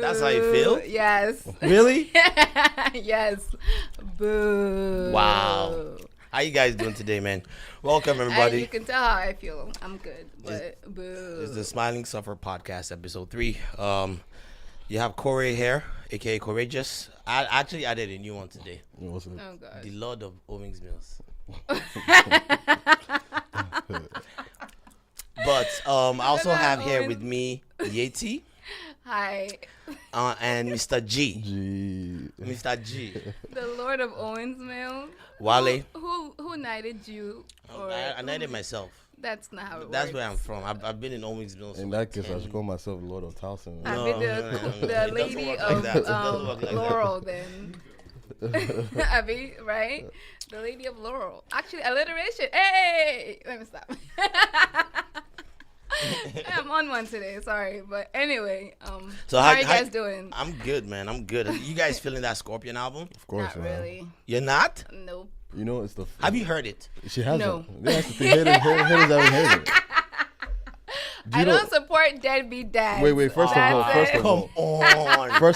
That's how you feel? Yes. Really? Yes. Boo. Wow. How you guys doing today, man? Welcome, everybody. You can tell how I feel. I'm good, but boo. It's the Smiling Suffer Podcast, episode 3. You have Corey here, aka Courageous. I actually added a new one today. Oh God. The Lord of Owings Mills. But I also have here with me Yeti. Hi. And Mr. G. Mr. G. The Lord of Owens Mills. Wale. Who knighted you? I knighted myself. That's not how it works. That's where I'm from. I've been in Owings Mills. In that case, I should call myself Lord of Towson. I've been the lady of Laurel then. Abby, right? The lady of Laurel. Actually, alliteration. Hey! Let me stop. I'm on one today, sorry. But anyway, so how are you guys doing? I'm good, man. I'm good. You guys feeling that Scorpion album? Of course, Not really. You're not? Nope. You know, it's the... Have you heard it? She hasn't. No. That's the thing. Haters haven't heard it. I don't support deadbeat dads. Wait. First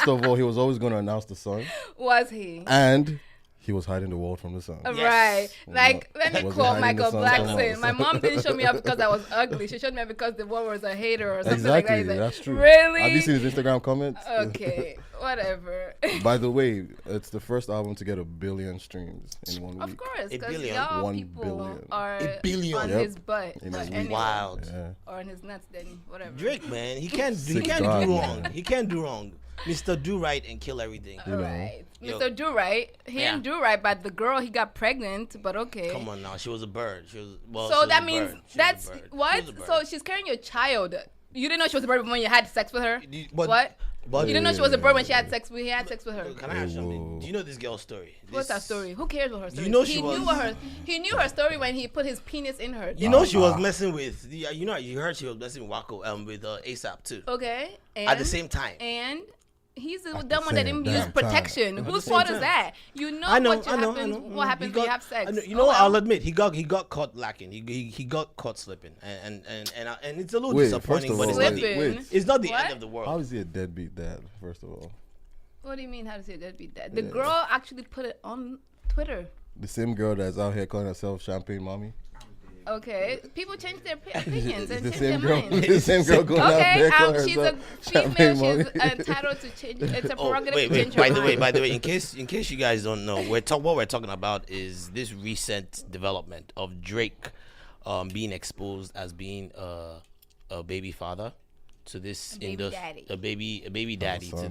of all, he was always going to announce the song. Was he? And he was hiding the world from the sun. Yes. Right. Like, let me Was he quote hiding Michael the sun Blackson. from My us? mom didn't show me up because I was ugly. She showed me up because the world was a hater or something like Exactly, that. that's true. Really? Have you seen his Instagram comments? Okay, whatever. By the way, it's the first album to get 1 billion streams in 1 week. Of course, A because billion? y'all 1 people billion. are A billion? on Yep. his butt. In But his anyway, Wild. Yeah. Or on his nuts, then whatever. Drake, man, he can't Sick do guy, wrong. man. He can't do wrong. Mr. Do Right and kill everything. You know. Right. Yo. Mr. Do Right. He didn't do right, but the girl, he got pregnant, but okay. Come on now, she was a bird. She was So that means that's what? So So she's carrying your child. You didn't know she was a bird when you had sex with her? What? But You didn't know she was a bird when she had sex with her. Can I ask something? Do you know this girl's story? What's her story? Who cares what her story? You know is? He knew her story when he put his penis in her. You know she was messing with. You know you heard she was messing with Wacko with ASAP too. Okay. And, At the same time. And he's the At dumb the one that same didn't use damn protection. At the Whose same fault time. is that? You know, I know. what happens when you have sex. You know what? I'll admit he got caught lacking. He got caught slipping, and it's a little Wait, disappointing. first But of it's all, not Slipping. it's not the What? end of the world. How is he a deadbeat dad, first of all? What do you mean? How to say deadbeat dad? The girl actually put it on Twitter. The same girl that's out here calling herself Champagne Mommy? Okay, people change their opinions and the change same their girl. minds. The same girl going out Okay, there calling she's a herself female. Champagne She's Mommy. entitled to change. It's a Oh, prerogative wait. to change her By the way, mind. in case you guys don't know, what we're talking about is this recent development of Drake being exposed as being a baby father to this daddy. a baby daddy son, to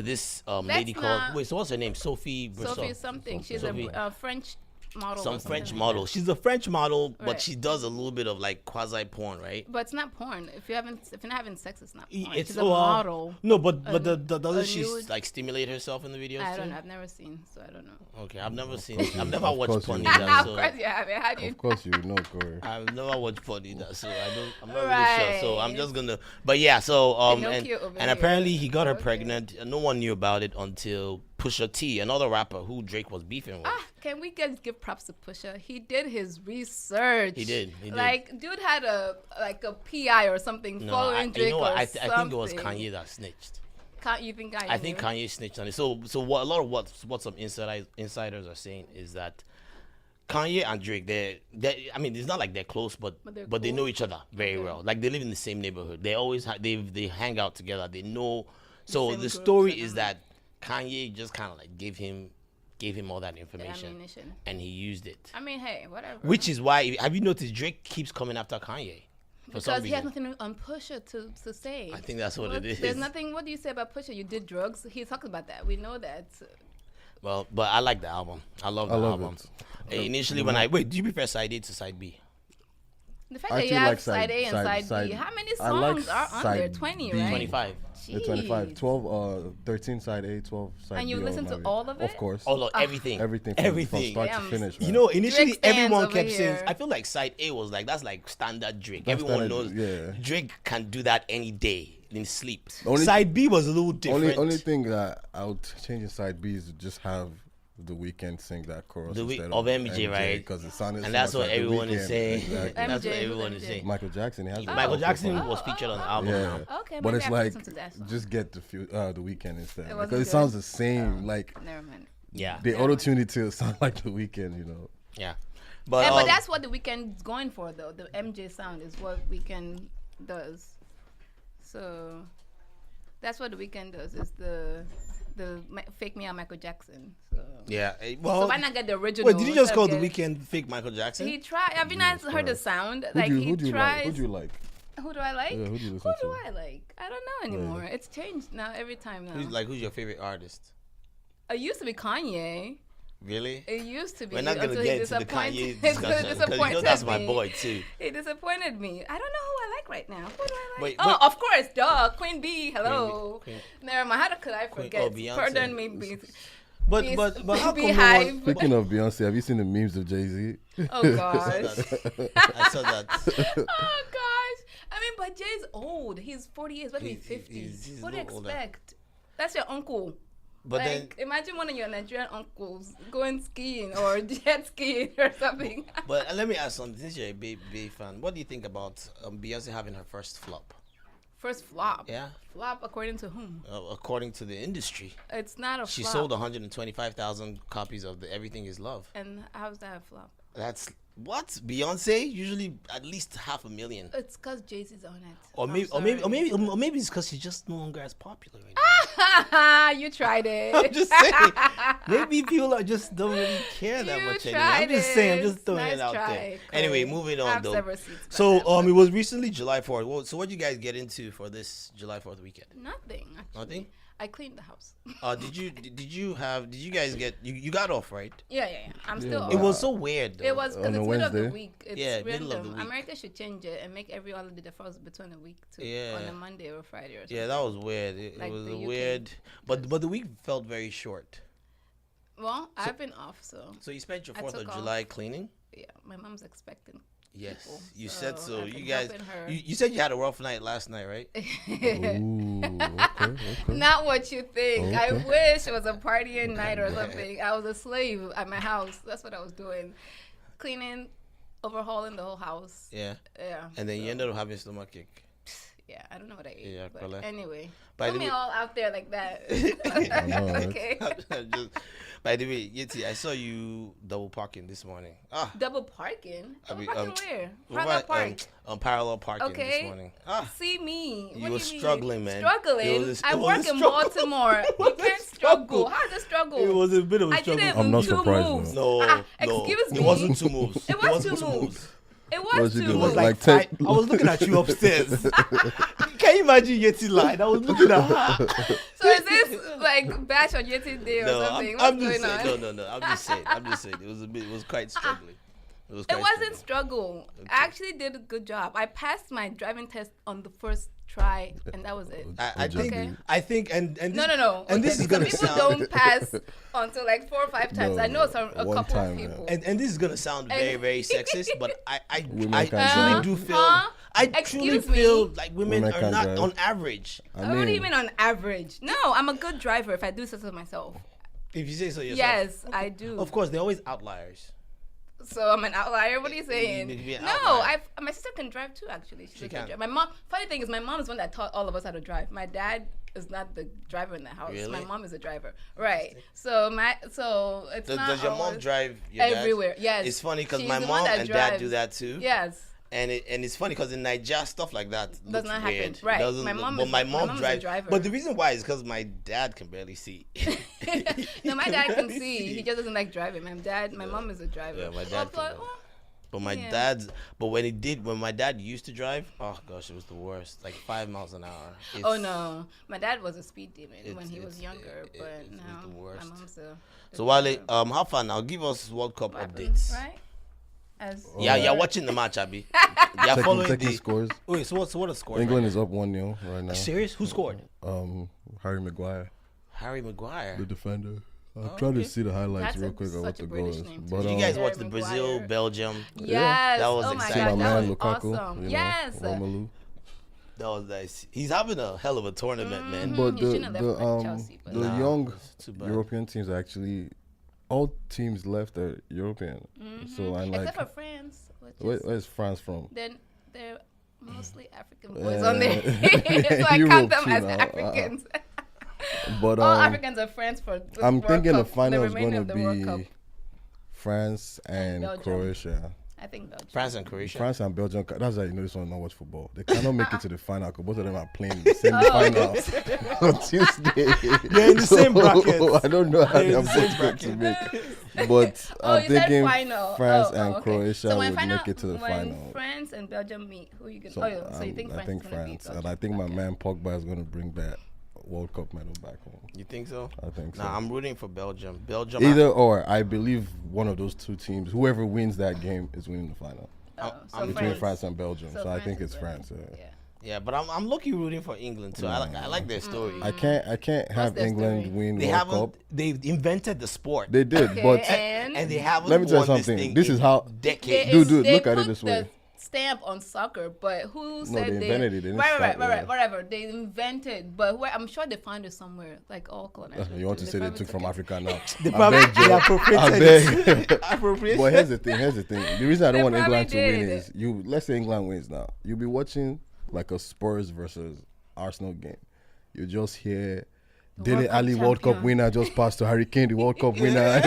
this lady That's called not- so what's her name? Sophie Brisson. Sophie something. She's Sophie. a French model. Some or something French like model. that. She's a French model, but Right. she does a little bit of like quasi porn, right? But it's not porn. If you're not having sex, it's not porn. It's She's a model. No, but doesn't a she nude- like stimulate herself in the videos? I too? don't know. I've never seen, so I don't know. Okay, I've never seen. course you- I've never of watched course porn you- either. of So course you have it. How do you? Of course you know, Corey. I've never watched porn either, so I'm not Right. really sure. So I'm just gonna. But yeah, so Pinocchio over and here. apparently he got her Okay. pregnant. And no one knew about it until Pusha T, another rapper who Drake was beefing with. Can we guys give props to Pusha? He did his research. He did. Like, dude had a PI or something No, following Drake you know what? or I think it was something. Kanye that snitched. You think Kanye? I think knew? Kanye snitched on it. So what a lot of what some insiders are saying is that Kanye and Drake, they I mean, it's not like they're close, but But they're they know cool? each other very Okay. well. Like they live in the same neighborhood. They always they hang out together. They know. So same the groups story and is that Kanye just kind of like gave him all that information, ammunition. and he used it. I mean, hey, whatever. Which is why, have you noticed Drake keeps coming after Kanye for some because he has reason? nothing on Pusha to say. I think that's what it is. There's nothing. What do you say about Pusha? You did drugs. He talks about that. We know that. Well, but I like the album. I love the love album. it. Initially, do you prefer side A to side B? The fact I that you actually have like side A and side B. How many I like songs are on there? side 20, B. right? 25. The 25, Jeez. 12, 13 side A, 12 side And you B. listen to all of it? Of course. All of everything. Everything from start Damn. to finish. You man. know, initially Drake stands everyone over kept saying, here. I feel like side A was like, that's like standard Drake. That's Everyone standard, knows yeah. Drake can do that any day in sleep. Only- Side B was a little different. Only thing that I would change in side B is to just have The Weeknd sing that chorus of instead MJ, right? Because it sounded. And so that's much what like The everyone is Weeknd. saying. Exactly. That's what MJ, everyone who's is MJ? saying. Michael Jackson. He has a Michael vocal Jackson song. was featured on the album. Yeah. Now. Okay, But maybe it's I have to like listen to that song. just get the Weeknd instead It wasn't because it good? sounds the same. Like Never mind. Yeah. they auto tuned it to sound like The Weeknd. Yeah. But But that's what the Weeknd's going for, though. The MJ sound is what Weeknd does. So that's what the Weeknd does. Is the fake me out Michael Jackson. So yeah. so why not get the original? Wait, did you just instead call of The getting- Weeknd fake Michael Jackson? He tried. Have you not heard the sound? Who Like do he you like? tries. Who do you like? Who do I like? Yeah, who do you Who listen do to? I like? I don't know anymore. It's changed now every time now. Who's your favorite artist? It used to be Kanye. Really? It used to be. We're not gonna until get he into the disappointed- Kanye he discussion because you know disappointed that's my me. boy too. He disappointed me. I don't know who I like right now. Who do I like? Wait, oh, wait. of course, duh. Queen B. Hello. Queen- Never mind. How could I forget? Beyonce. Pardon me. But how come Beehive. Speaking of Beyonce, have you seen the memes of Jay-Z? Oh gosh. I saw that. Oh gosh. I mean, but Jay's old. He's 48. He's about to be 50. He's What do you a little older. expect? That's your uncle. But Like, imagine one of your Nigerian uncles going skiing or jet skiing or something. but let me ask something. Since you're a big fan, what do you think about Beyonce having her first flop? First flop. Yeah, Flop according to whom? according to the industry, It's not a she flop. sold 125,000 copies of the Everything Is Love. And how's that a flop? That's what Beyonce usually at least 500,000. It's because Jay-Z's on it. Or maybe it's because she's just no longer as popular right now. You tried it. I'm just saying. Maybe people are just don't really care that You much anymore. I'm tried just saying. I'm it. just throwing Nice it out try, there. Chloe. Anyway, moving on Have though. several seats about So that. it was recently July 4th. Well, so what did you guys get into for this July 4th weekend? Nothing. Actually. Nothing? I cleaned the house. Did you guys get you got off, right? Yeah. I'm still but- It off. was so weird though. It was because On a it's middle of the Wednesday? week. It's Yeah, random. middle of the week. America should change it and make every holiday that falls between a week to Yeah. on a Monday or Friday or something. Yeah, that was weird. It Like was the a UK. weird but the week felt very short. Well, I've been off, so So you spent your I 4th of took July cleaning? yeah. My mom's expecting. Yes. People, You said so. I've You been guys helping her. you said you had a rough night last night, right? Ooh, okay. Not what you think. I Okay. wish it was a partying night or something. I was a slave at my house. That's what I was doing. Cleaning, overhauling the whole house. Yeah. Yeah. And then you ended up having stomachache. Yeah, I don't know what I ate. Yeah, but correct. anyway. By Put the me way- all out there like that. know, right? Okay. By the way, Yeti, I saw you double parking this morning. Double parking? Double mean, parking where? Right, Parallel park. parallel parking this Okay. morning. See me. You What were do you mean? struggling, man. Struggling? It was a- I it was work a in struggle. Baltimore. It You was a can't struggle. struggle. How's it struggle? It was a bit of a I struggle. didn't I'm not two surprised, moves. No, Ah, no. excuse me. It wasn't 2 moves. It was wasn't 2 moves. It What was did you 2 do? moves. Like take- I was looking at you upstairs. Can you imagine Yeti lying? I was looking at her. So is this like bash on Yeti Day or No, something? I'm What's just going saying. on? No. I'm just saying. It was quite struggling. It wasn't struggle. I actually did a good job. I passed my driving test on the first try, and that was it. I think, Okay. I think, and this, No. and this Okay, is gonna some people sound, don't pass until like 4 or 5 times. No, I know some a one couple time, of yeah. people. and this is gonna sound very, very sexist, but I Women truly can't do drive. feel, Huh? I truly Excuse me? feel like women Women are can't not drive. on average. What do you mean on average? No, I'm a good driver if I do so myself. If you say so yourself. Yes, I do. Of course, they're always outliers. So I'm an outlier. What are you saying? You'd be an No, outlier. my sister can drive too. Actually, she's She a good can. driver. My mom. Funny thing is, my mom is one that taught all of us how to drive. My dad is not the driver in the house. Really? My mom is a driver. Right. So it's not. Does your mom always- drive your dad? everywhere? Yes. It's funny because She's my the one mom that and dad do drives. that too. Yes. And it's funny because in Nigeria stuff like that Does looks not happen. weird. Right. Doesn't My look- mom but is- my my mom mom's a drives. driver. But the reason why is because my dad can barely see. No, my dad can barely see. He just doesn't like driving. My mom is a driver. Yeah, my dad Well, can. But my Yeah. dad's. But when my dad used to drive, oh gosh, it was the worst. Like 5 miles an hour. oh It's- no, my dad was a speed demon when he it's- was younger, it- but it's now the my worst. mom's a. So Wale, have fun now. Give us World Cup What happened, updates. right? As Yeah, you're watching the match, Abby. You're following Checking the scores. Wait, so what are the scores? England right is up 1-0 right now. Serious? Who scored? Harry Maguire, Harry Maguire. the defender. I'm Oh, trying okay. to see the highlights That's real quick of what such a the goal British is. name, But too. Did you guys Harry watch the Brazil Maguire. Belgium? Yes. That was oh my exciting. see God, my that man was Lukaku. awesome. You know, Yes. Romelu. That was nice. He's having a hell of a tournament, man. But he shouldn't have left Chelsea, but the Nah, young it's too bad. European teams are actually all teams left are European. So and like, except for France. where's France from? Then they're mostly African boys on there. So I Europe count them too as now. Africans. But All Africans are friends for the I'm World thinking the Cup, final is remainder going of the World Cup. to be France and Belgium. Croatia. I think Belgium. France and Croatia. France and Belgium. That's how you know this one not watch football. They cannot make it to the final because both of them are playing the semi-final on Tuesday. They're in the same bracket. I don't know how They're they're in the same both going to bracket. make. But I'm you said thinking final. France Oh, and okay. Croatia So when would make it to the when final. France and Belgium meet, who you gonna? So, So you think I France think is gonna beat France, Belgium? and I think my Okay. man Pogba is going to bring that World Cup medal back home. You think so? I think so. Nah, I'm rooting for Belgium. Belgium. Either or, I believe one of those two teams, whoever wins that game, is winning the final. So Between France and Belgium, So so I France think is it's winning. France. Yeah. Yeah, but I'm lucky rooting for England too. I like their story. I can't have their England story? win They World haven't. Cup. They've invented the sport. They did, Okay, but and they haven't. Let me tell you won something. This, thing This in is how- decades. Dude, they look at it put this way. the stamp on soccer, but who said they invented it. They didn't right, start it, yeah. whatever. They invented, but I'm sure they found it somewhere, like all colonizers. you want to do. say they probably took from it. Africa now. They I probably beg you. I appropriated beg. it. Appropriation. But here's the thing. The reason I don't They want England to probably win did. is let's say England wins now. You'll be watching like a Spurs versus Arsenal game. You just hear Dele World Cup Ali World Cup champion. winner just passed to Harry Kane, the World Cup winner.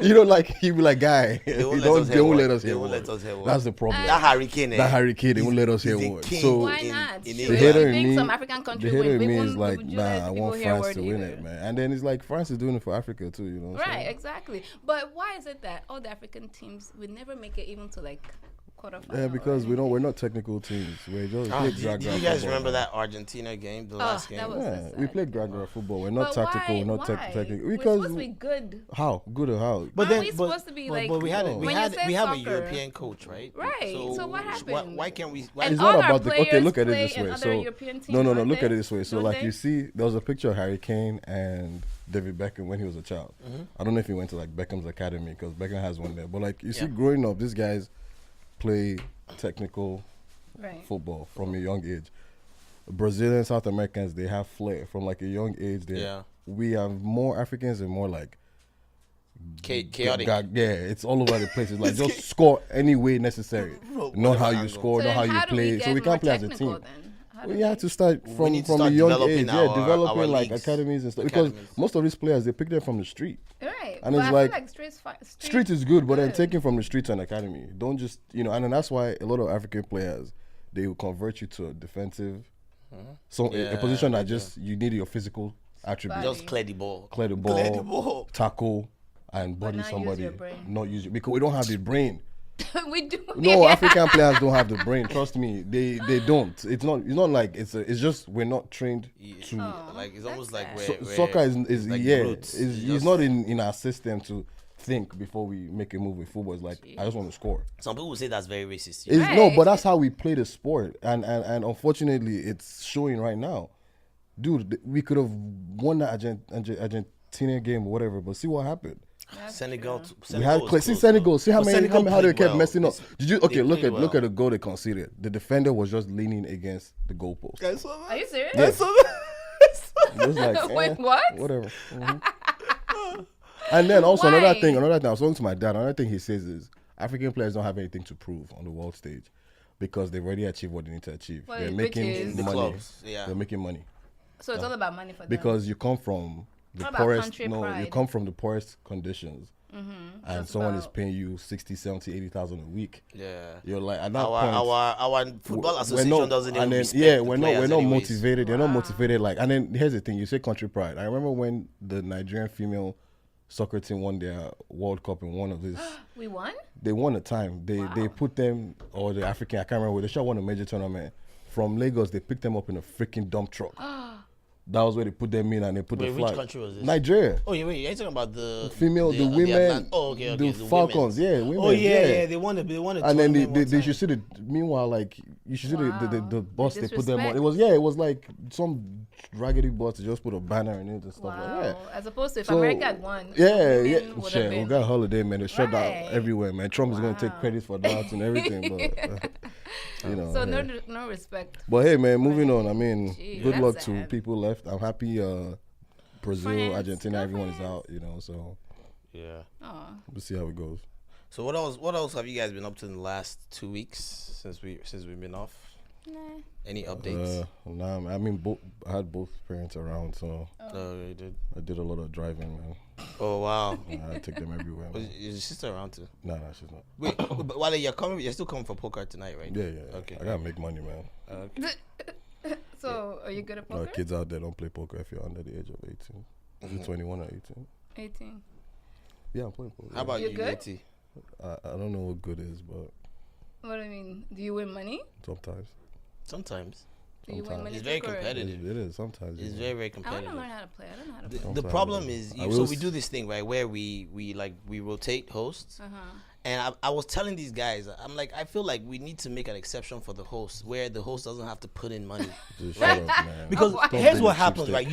You know, like he'll be like, guy, They won't they won't let us They hear won't word. let us hear word. That's the problem. That Hurricane. That Harry Kane, they won't let us hear he's a word. king So Why in- not? in Sure. the England. hater You in think me, some African country the hater win, in we me is wouldn't- like, would you nah, let I people want hear France word to win either? it, man. And then it's like France is doing it for Africa too, you know. so- Right, exactly. But why is it that all the African teams would never make it even to like quarterfinal? Yeah, because or we're not technical teams. We're just play Do you gra-gra guys football, remember man. that Argentina game, the last game? that was- Yeah, so we sad. play gra-gra football. We're not But tactical. why? We're not Why? technical. We're Because supposed to be good. how good or how? Aren't we supposed to be like- but we had when you say we have a soccer- European coach, right? Right, so what happened? Why can't we? Why, And It's all not our about the okay. players Look at it play this in way. other So European teams, no. don't Look at they? it this way. So Don't like they? you see, there was a picture of Harry Kane and David Beckham when he was a child. I don't know if he went to like Beckham's academy because Beckham has one there. But like you see, Yeah. growing up, these guys play technical Right. football from a young age. Brazilian, South Americans, they have flair from like a young age. Yeah. We have more Africans and more like chaotic. it's all over the place. It's like just score any way necessary, not whatever how you angle. score, So not how then you do play. get So we more can't play as a technical team. then? How We do have to start We from need to from a start young developing age, our developing like leagues, academies and stuff. Because academies. most of these players they pick them from the street. Right. And But it's I like- feel like street Street is good, but then good. taking from the street to an academy, don't just and then that's why a lot of African players they will convert you to a defensive, so a Yeah, position that they just you need your physical attributes, Body. Just clear the ball. clear the Clear the ball, ball. tackle, and But body not use somebody. your brain. Not use it because we don't have the brain. we do. No, African players don't have the brain. Trust me, they don't. It's not like it's just we're not trained to. Like it's almost that's like sad. we're Soccer is like yeah, brutes. it's Just- not in our system to think before we make a move with football. It's like I just want to score. Some people say that's very racist. It's, Right. No, but that's how we play the sport, and unfortunately, it's showing right now. Dude, we could have won that Argentina game or whatever, but see what happened. That's Senegal. true. We had was see close, Senegal. though. See how But many Senegal how they played kept well. messing up. Did you okay? They Look played at well. the goal they conceded. The defender was just leaning against the goalpost. I saw that. Are you serious? Yeah. I saw that. It was like Wait, what? Whatever. And then also Why? another thing. I was talking to my dad. Another thing he says is African players don't have anything to prove on the world stage because they've already achieved what they need to achieve. Well, They're which making is- The money. clubs, yeah. They're making money So it's all about money for them. because you come from the What about poorest. country No, you pride? come from the poorest conditions, and it's someone is about- paying you 60, 70, 80,000 a week. Yeah. You're like at that Our point. football we're association not- doesn't even and then, respect yeah, the we're not players anyways. motivated. They're not motivated like. And then here's the thing: you say country pride. I remember when the Nigerian female soccer team won their World Cup in one of these. we won. They won a time. They put them or the African. I can't remember. They should won a major tournament from Lagos. They picked them up in a freaking dump truck. That was where they put them in and they put Wait, the which flag. country was this? Nigeria. Oh, yeah, wait, you're talking about the Female, the women, Atlant- oh, okay, the the Falcons, women's. yeah, women, Oh yeah, yeah. they won it. They won it. And then they should see the. Meanwhile, like you should see the bus they put them on. disrespect. It was like some raggedy bus to just put a banner in it and stuff Wow. like that. As opposed to if So, America had won. Yeah, women yeah. would have Shit, we been- got holiday, man. They shut down Right. everywhere, man. Trump is gonna take credit for that and everything, but you know. So yeah. no respect. But hey, man, moving on. I mean, Gee, good that's luck to sad. people left. I'm happy. Brazil, France, Argentina, go everyone is France. out. You know, so Yeah. Oh, We'll see how it goes. So what else? What else have you guys been up to in the last 2 weeks since we've been off? nah. Any updates? Nah, I mean, I had both parents around, so Oh, you did. I did a lot of driving, man. Oh wow. I take them everywhere. Was Man. is your sister around too? Nah, she's not. Wait, but while you're still coming for poker tonight, right? Yeah. Okay. I gotta make money, man. Okay. So, are you good at poker? Kids out there don't play poker if you're under the age of 18. Is it 21 or 18? 18. Yeah, I'm playing poker. How about You you, good? Letty? I don't know what good is, but What do you mean? Do you win money? sometimes. Sometimes. Do you win Sometimes. money? It's very poker? competitive. It is sometimes. It's you know. very, very I want to competitive. learn how to play. I don't know how to The, play. the Sometimes, problem yeah. is, I so will we do this thing, right, where we rotate hosts. Uh-huh. And I was telling these guys, I'm like, I feel like we need to make an exception for the host, where the host doesn't have to put in money. Just shut up, man. Because why? here's Don't what be happens, cheapskate. right?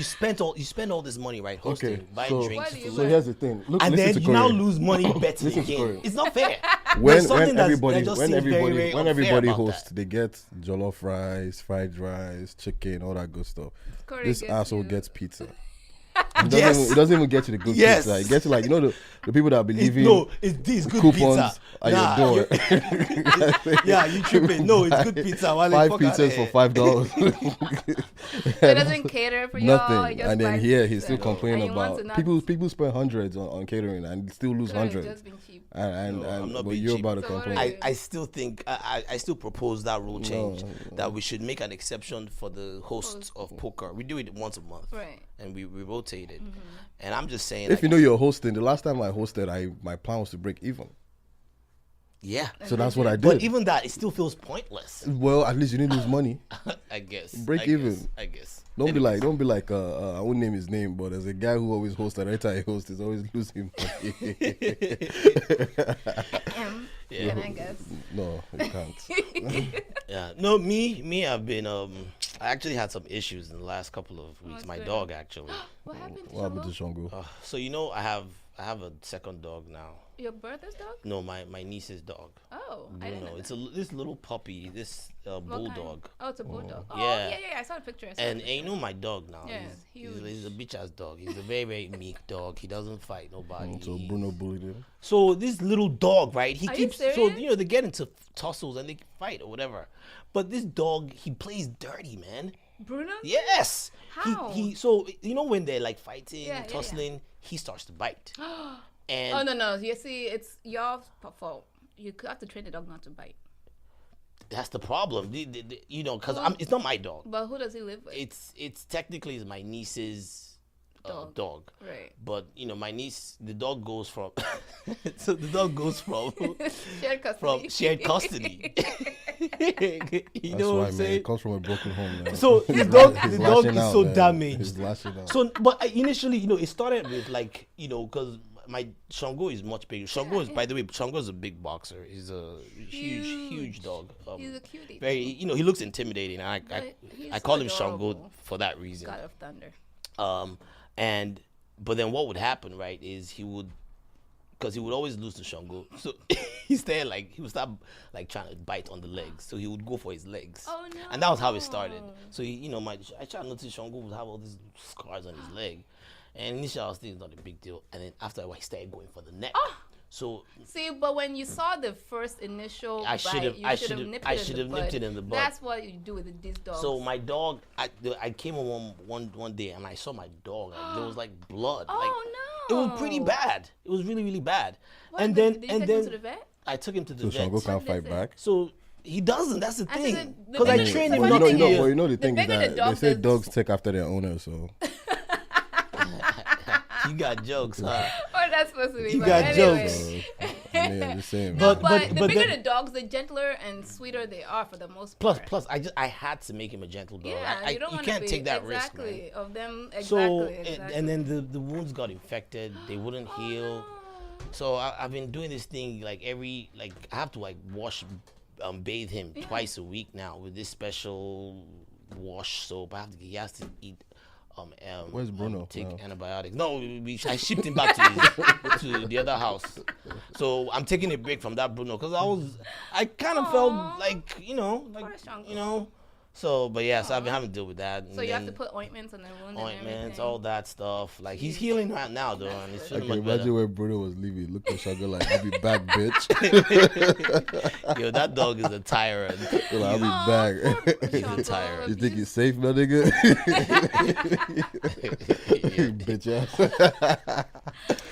You spend all this money, right, hosting, Okay, buying so, drinks, Why do you food, so here's the thing. Look, and listen then to you now Korea. lose money betting Listen to again. Korea. It's not fair. when There's something that everybody just seems very, very when unfair everybody about hosts, that. they get jollof rice, fried rice, chicken, all that good stuff. Corey This gets asshole you. gets pizza. Yes. It doesn't even get you the good Yes. pizza. It gets you like the people that believe in it's this good coupons pizza. at your door. Yeah, you tripping. No, it's good pizza. Wale, 5 fuck outta pizzas here. for $5. So it doesn't cater for y'all. Nothing. it just And then buys here he's pizza. still complaining And he wants about to not- people spend hundreds on catering and still lose Corey is hundreds. just being cheap. And I'm not but being you're cheap. about to So what complain. are you- I still think I still propose that rule change No. that we should make an exception for the hosts of poker. We do it once a month, Right. and we rotate it. And I'm just saying, If like, you know you're hosting, the last time I hosted, my plan was to break even. yeah. So that's what I did. But even that, it still feels pointless. Well, at least you didn't lose money. I guess. Break I guess, even. I guess. Don't be Anyways. like I won't name his name, but there's a guy who always hosts, and every time he hosts, he's always losing money. Yeah. Can I guess? No, you can't. Yeah. No, me. I've been. I actually had some issues in the last couple of weeks. What's My going dog actually. What happened to What happened to Shango? Shango? So I have a second dog now. Your brother's dog? No, my niece's dog. Oh, I didn't know Bruno. It's that. this little puppy. This What kind? bulldog. Oh, it's a bulldog. Oh, Yeah. yeah. I saw the picture. And you know my dog now. Yeah, he's huge. a bitch ass dog. He's a very, very meek dog. He doesn't fight nobody. So Bruno bullied him. So this little dog, right? He Are you keeps so serious? they get into tussles and they fight or whatever. But this dog, he plays dirty, man. Bruno? Yes. How? He so when they're like fighting, Yeah, yeah, tussling, he starts to bite. And Oh, no. You see, it's your fault. You have to train the dog not to bite. that's the problem. Because it's not my dog. But who does he live with? It's technically my niece's dog. Right. But my niece, the dog goes from so the dog goes from Shared custody. shared custody. You That's know why, what I'm man. saying? It comes from a broken home, man. So He's the dog lashing is out, so man. damaged. He's lashing out. So, but initially, it started with because my Shango is much bigger. Shango is, by the way, Shango is a big boxer. He's a huge dog. He's a cutie. Very, he looks intimidating. I he's I so call him Shango adorable. for that reason. God of Thunder. But then what would happen, right, is because he would always lose to Shango. So he would start like trying to bite on the legs. So he would go for his legs. Oh, no. And that was how it started. So I tried to notice Shango would have all these scars on his leg. And initially I was thinking it's not a big deal. And then after a while he started going for the neck. So See, but when you saw the first initial I bite, should've- you I should have should've- nipped I it in should've the nipped bud. it in the bud. That's what you do with these dogs. so my dog, I came home one day and I saw my dog. And there was like blood. Oh, It no. was pretty bad. It was really, really bad. What, And did then you and take then him to the vet? I took him to the So vet. Shango can't What fight is it? back. So he doesn't. That's the I said thing. the Because I bigger- trained the him funny not to thing but is- you know the thing is bigger the that dog, they say the- dogs take after their owner, so You got jokes, huh? Or that's supposed to be. You but got anyway. jokes. I mean, I'm just saying. But- man. But the bigger then- the dogs, the gentler and sweeter they are for the most Plus, part. I had to make him a gentle dog. Yeah, you don't you want can't to be take that risk, exactly man. of them. Exactly. So exactly. and then the wounds got infected. They wouldn't heal. So I've been doing this thing like I have to like bathe him twice a week now with this special wash soap. He has to eat. Where's Bruno Take now? antibiotics. No, I shipped him back to the other house. So I'm taking a break from that Bruno because I kind of felt like Poor Shango. So, but yeah, so I've been having to deal with that. So you have to put ointments on the wound. Ointments, all that stuff. Like he's healing right now, though, and he's feeling much imagine better. where Burna was leaving. Look at Shagga like, I'll be back, bitch. Yo, that dog is a tyrant. Well, I'll be back. He's a tyrant. You think he's safe, my nigga? Bitch ass.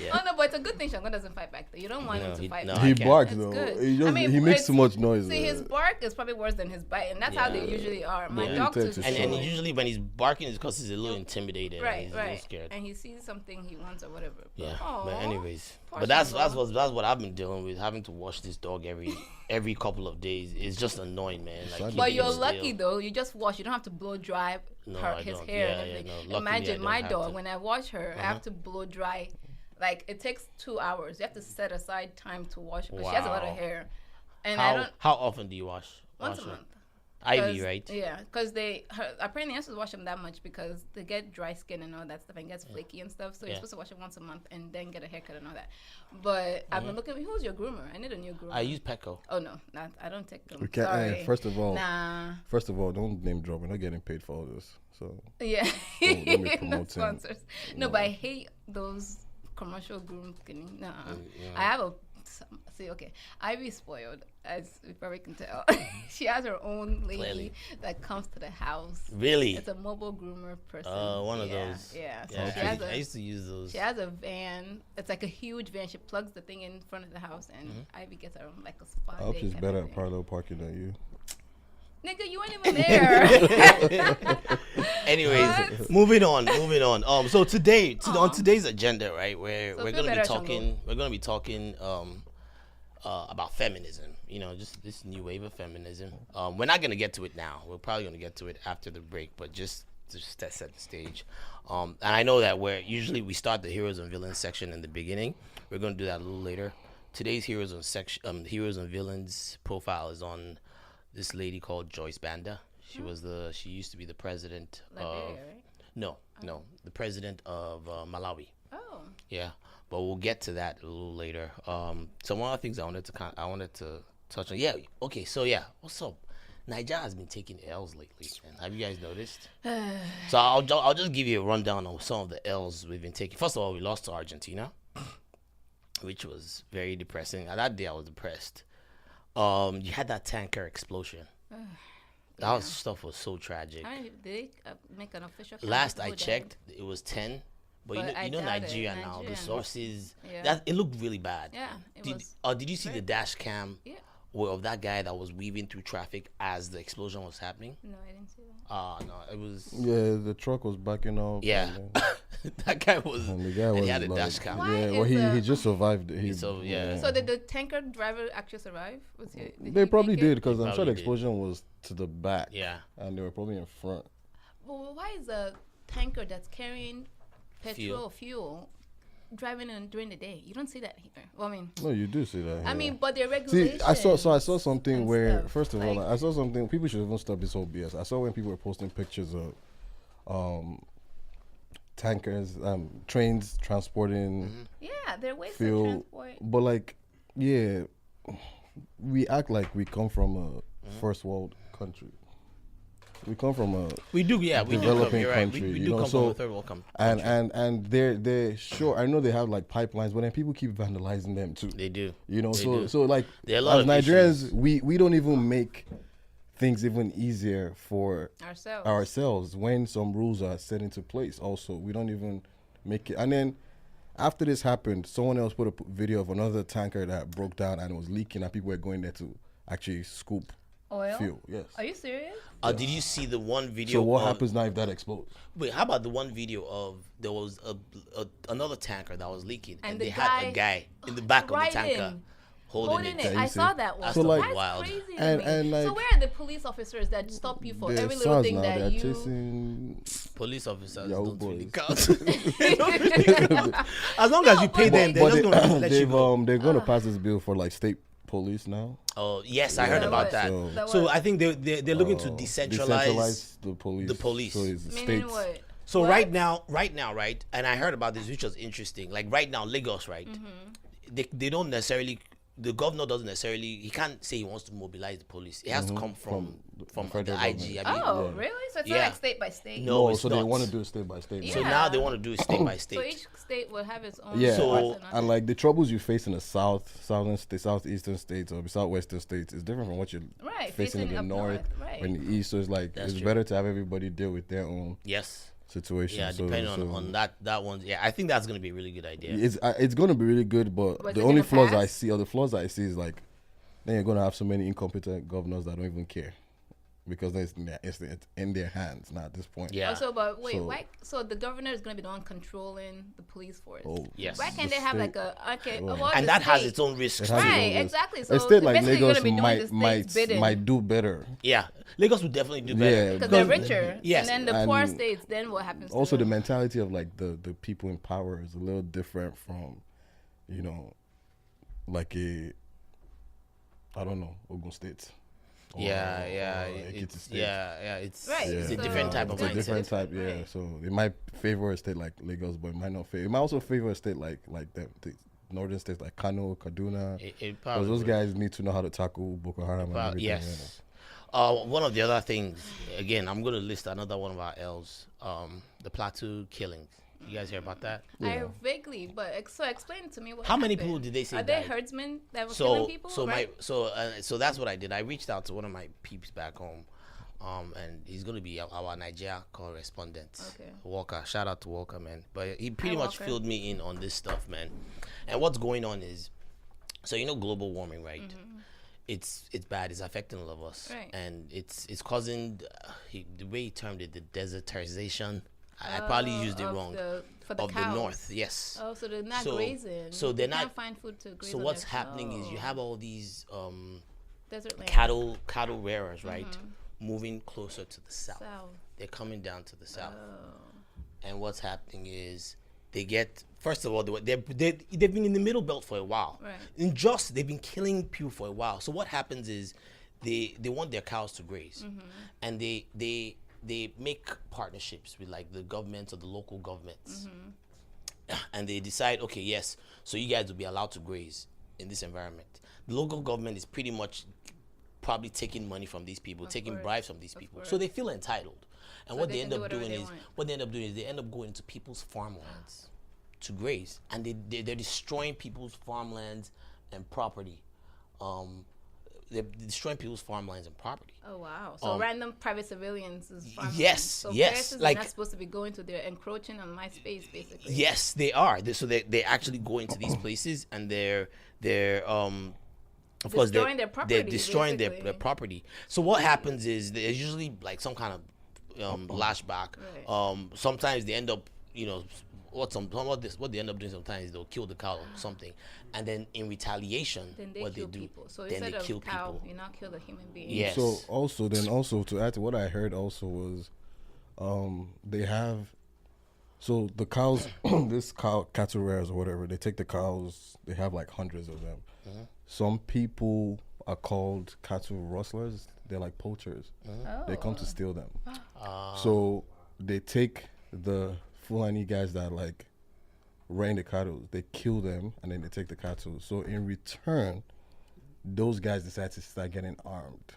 Yeah. Oh no, but it's a good thing Shango doesn't fight back though. You don't want him to fight back. He can't. barks It's though. good. He just, I mean, he makes it's- too much noise. See, his bark is probably worse than his bite, and that's how they usually are. My Yeah. dog too. Intense as And So- usually when he's barking, it's because he's a little intimidated. and Right, he's a little right. scared. And he sees something he wants or whatever. Yeah. Aw, But anyways, poor but that's Shango. what I've been dealing with. Having to wash this dog every couple of days. It's just annoying, man. Like, But But keeping you're him still. lucky though. You just wash. You don't have to blow dry No, her, I his don't. hair Yeah, and yeah, everything. no. Luckily, I Imagine don't my have dog. to. When I wash her, I have to blow dry. Like it takes 2 hours. You have to set aside time to wash because she has a lot of Wow. hair. And I don't How often do you wash? once a her? month. Ivy, 'Cause- right? Yeah, because apparently you're supposed to wash them that much because they get dry skin and all that stuff and gets flaky and stuff. So you're Yeah. supposed to wash it once a month and then get a haircut and all that. But I've been looking. Who's your groomer? I need a new groomer. I use Petco. Oh no, not I don't take them. We can't. Sorry. First of all, Nah. don't name drop. We're not getting paid for all this. So Yeah. Don't be Not promoting. sponsors. No, but I hate those commercial groom skinning. Nah. yeah. I have a. See, okay. Ivy spoiled, as you probably can tell. She has her own lady Clearly. that comes to the house. Really? It's a mobile groomer person. One of Yeah, those. Yeah. So Yeah, she has I a used to use those. she has a van. It's like a huge van. She plugs the thing in front of the house, and Mm-hmm. Ivy gets her own like a spa I hope day she's kind better of at thing. parallel parking than you. Nigga, you weren't even there. Anyways, What? moving on. So today, on today's agenda, right, So we're feel gonna be better, talking. We're gonna be talking about feminism. You know, just this new wave of feminism. We're not gonna get to it now. We're probably gonna get to it after the break, but just to set the stage. And I know that we start the heroes and villains section in the beginning. We're gonna do that a little later. Today's heroes and villains profile is on this lady called Joyce Banda. She used to be the president Liberia, of right? no, the president of Malawi. Oh. Yeah, but we'll get to that a little later. So one of the things I wanted to touch on. Yeah, okay. So yeah, what's up? Naija has been taking L's lately, man. Have you guys noticed? So I'll just give you a rundown on some of the L's we've been taking. First of all, we lost to Argentina, which was very depressing. And that day I was depressed. You had that tanker explosion. That stuff was so tragic. How many, did they make an official count Last of I who died? checked, it was 10. But But I you know doubt it. Nigeria now, the Nigerians. sources, Yeah. it looked really bad. Yeah, it Did, was. did you see the dash cam Yeah. of that guy that was weaving through traffic as the explosion was happening? No, I didn't see that. No, it was... Yeah, the truck was backing up. Yeah. And, then- That guy was... and the guy and was he had a like, dash cam. Why yeah, well, is he just survived. Yeah. So did the tanker driver actually survive? Was he, did They he probably make it? did because I'm sure probably the did. explosion was to the back. Yeah. And they were probably in front. Well, why is a tanker that's carrying petrol fuel driving in during the day? You don't see that here. Well, I mean, No, you do see that. I here. mean, but they're regulations. See, I saw something and where, stuff. first of all, Like- I saw something. People should even stop this whole BS. I saw when people were posting pictures of tankers, trains transporting Yeah, there are ways to fuel, transport. but like, yeah, we act like we come from a first world country. We come from a We do, yeah. We do come, developing you're right. country, We you do know, come so- from a third world country. and they're sure. I know they have like pipelines, but then people keep vandalizing them too. They do. You know, They so do. so like There are a lot as of Nigerians, we don't even make things even easier for Ourselves. ourselves when some rules are set into place. Also, we don't even make it. And then after this happened, someone else put a video of another tanker that broke down and it was leaking, and people were going there to actually scoop Oil? fuel. Yes. Are you serious? Did you see the one video? So what on- happens now if that explodes? Wait, how about the one video of there was another tanker that was leaking, And and the they had a guy in the back of the riding, tanker holding it. it. you I see? saw that one. So, like- That's wild. crazy to And- me. and, So like- where are the police officers that stop you for They're every little SARS thing now. that They're you? chasing. Police officers Yahoo don't really boys. count. As long as you pay them, they're just gonna let you go. They're going to pass this bill for like state police now. Oh yes, I heard Yeah, about that. so- So I think they're looking to decentralize. the police. the police. So it's Meaning states. what? So What? right now, and I heard about this, which was interesting. Like right now, Lagos, right? Mm-hmm. They don't necessarily the governor doesn't necessarily. He can't say he wants to mobilize the police. It has to come from the federal IG. government. I mean, Oh, really? So it's not like state by state. No, No, it's so they not. want to do it state by state. So Yeah. now they want to do it state by So state. each state will have its own. Yeah, So- person on and it. like the troubles you face in the southeastern states or southwestern states is different from what you're Right, facing in facing the up north north, right. or in the east. So it's like That's it's true. better to have everybody deal with their own Yes. situation. Yeah, so, depending so on that one. Yeah, I think that's gonna be a really good idea. it's going to be really good, but Was the it only gonna flaws I pass? see, or the flaws I see, is like then you're going to have so many incompetent governors that don't even care because then it's in their hands now at this point. Yeah. Also, but wait, So- why? So the governor is going to be the one controlling the police force. Oh, Yes. Why can't the they have state- like a okay? Oh. Well, And the that has state- its own risks. It has its Right, own risk. exactly. So a state like basically you're Lagos gonna be doing the state's bidding. might do better. Yeah, Lagos would definitely do better. Yeah, because they're richer. Yes. And then the poor And states, then what happens? To Also, the them? mentality of like the people in power is a little different from, like I don't know, Ogun State. Or- Yeah, or Ekiti State. It's Right, it's a so different type of It's a mindset. different type, yeah. Right. So it might favor a state like Lagos, but it might not favor. It might also favor a state like the northern states like Kano, Kaduna. It Because probably those would. guys need to know how to tackle Boko Haram and everything. Yes. One of the other things, again, I'm gonna list another one of our L's. The Plateau killings. You guys hear about that? I vaguely, but so explain to me what. How many happened. people did they say Are they died? herdsmen that were killing So people? so right? so that's what I did. I reached out to one of my peeps back home, and he's gonna be our Nigeria correspondent. Okay. Walker, shout out to Walker, man. But he pretty Hi, much Walker. filled me in on this stuff, man. And what's going on is, so global warming, right? It's bad. It's affecting all of us, Right. and it's causing the way he termed it, the desertization. I probably used it of wrong. for the Of the cows. north, yes. Oh, so they're not So- grazing. so they're They can't not- find food to graze. So on what's their- happening is you Oh. have all these desert land. cattle rearers, right, moving closer to the south. South. They're coming down to the south, Oh. and what's happening is they get, first of all, they've been in the middle belt for a while. Right. They've been killing people for a while. So what happens is they want their cows to graze, and they make partnerships with like the government or the local governments, and they decide, okay, yes, so you guys will be allowed to graze in this environment. The local government is pretty much probably taking money from these people, taking course. bribes from these people, course. so they feel entitled. And So what they they can end do up whatever doing they is, want. they end up going into people's farmlands to graze, and they're destroying people's farmlands and property. They're destroying people's farmlands and property. Oh wow! So random private civilians is farming. yes, So yes, places like- are not supposed to be going to. They're encroaching on my space, basically. Yes, they are. They actually go into these places, and they're of course Destroying their property, They're destroying their basically. property. So what happens is there's usually like some kind of lashback. Right. Sometimes they end up what they end up doing sometimes is they'll kill the cow or something, and then in retaliation Then they what kill they do people. So then instead they of kill cow, people. you now kill the human being. Yes. So also to add to what I heard also was, they have, so the cows, this cattle rears or whatever, they take the cows. They have like hundreds of them. Some people are called cattle rustlers. They're like poachers. They come to steal them. So they take the Fulani guys that like rearing the cattle. They kill them and then they take the cattle. So in return, those guys decide to start getting armed.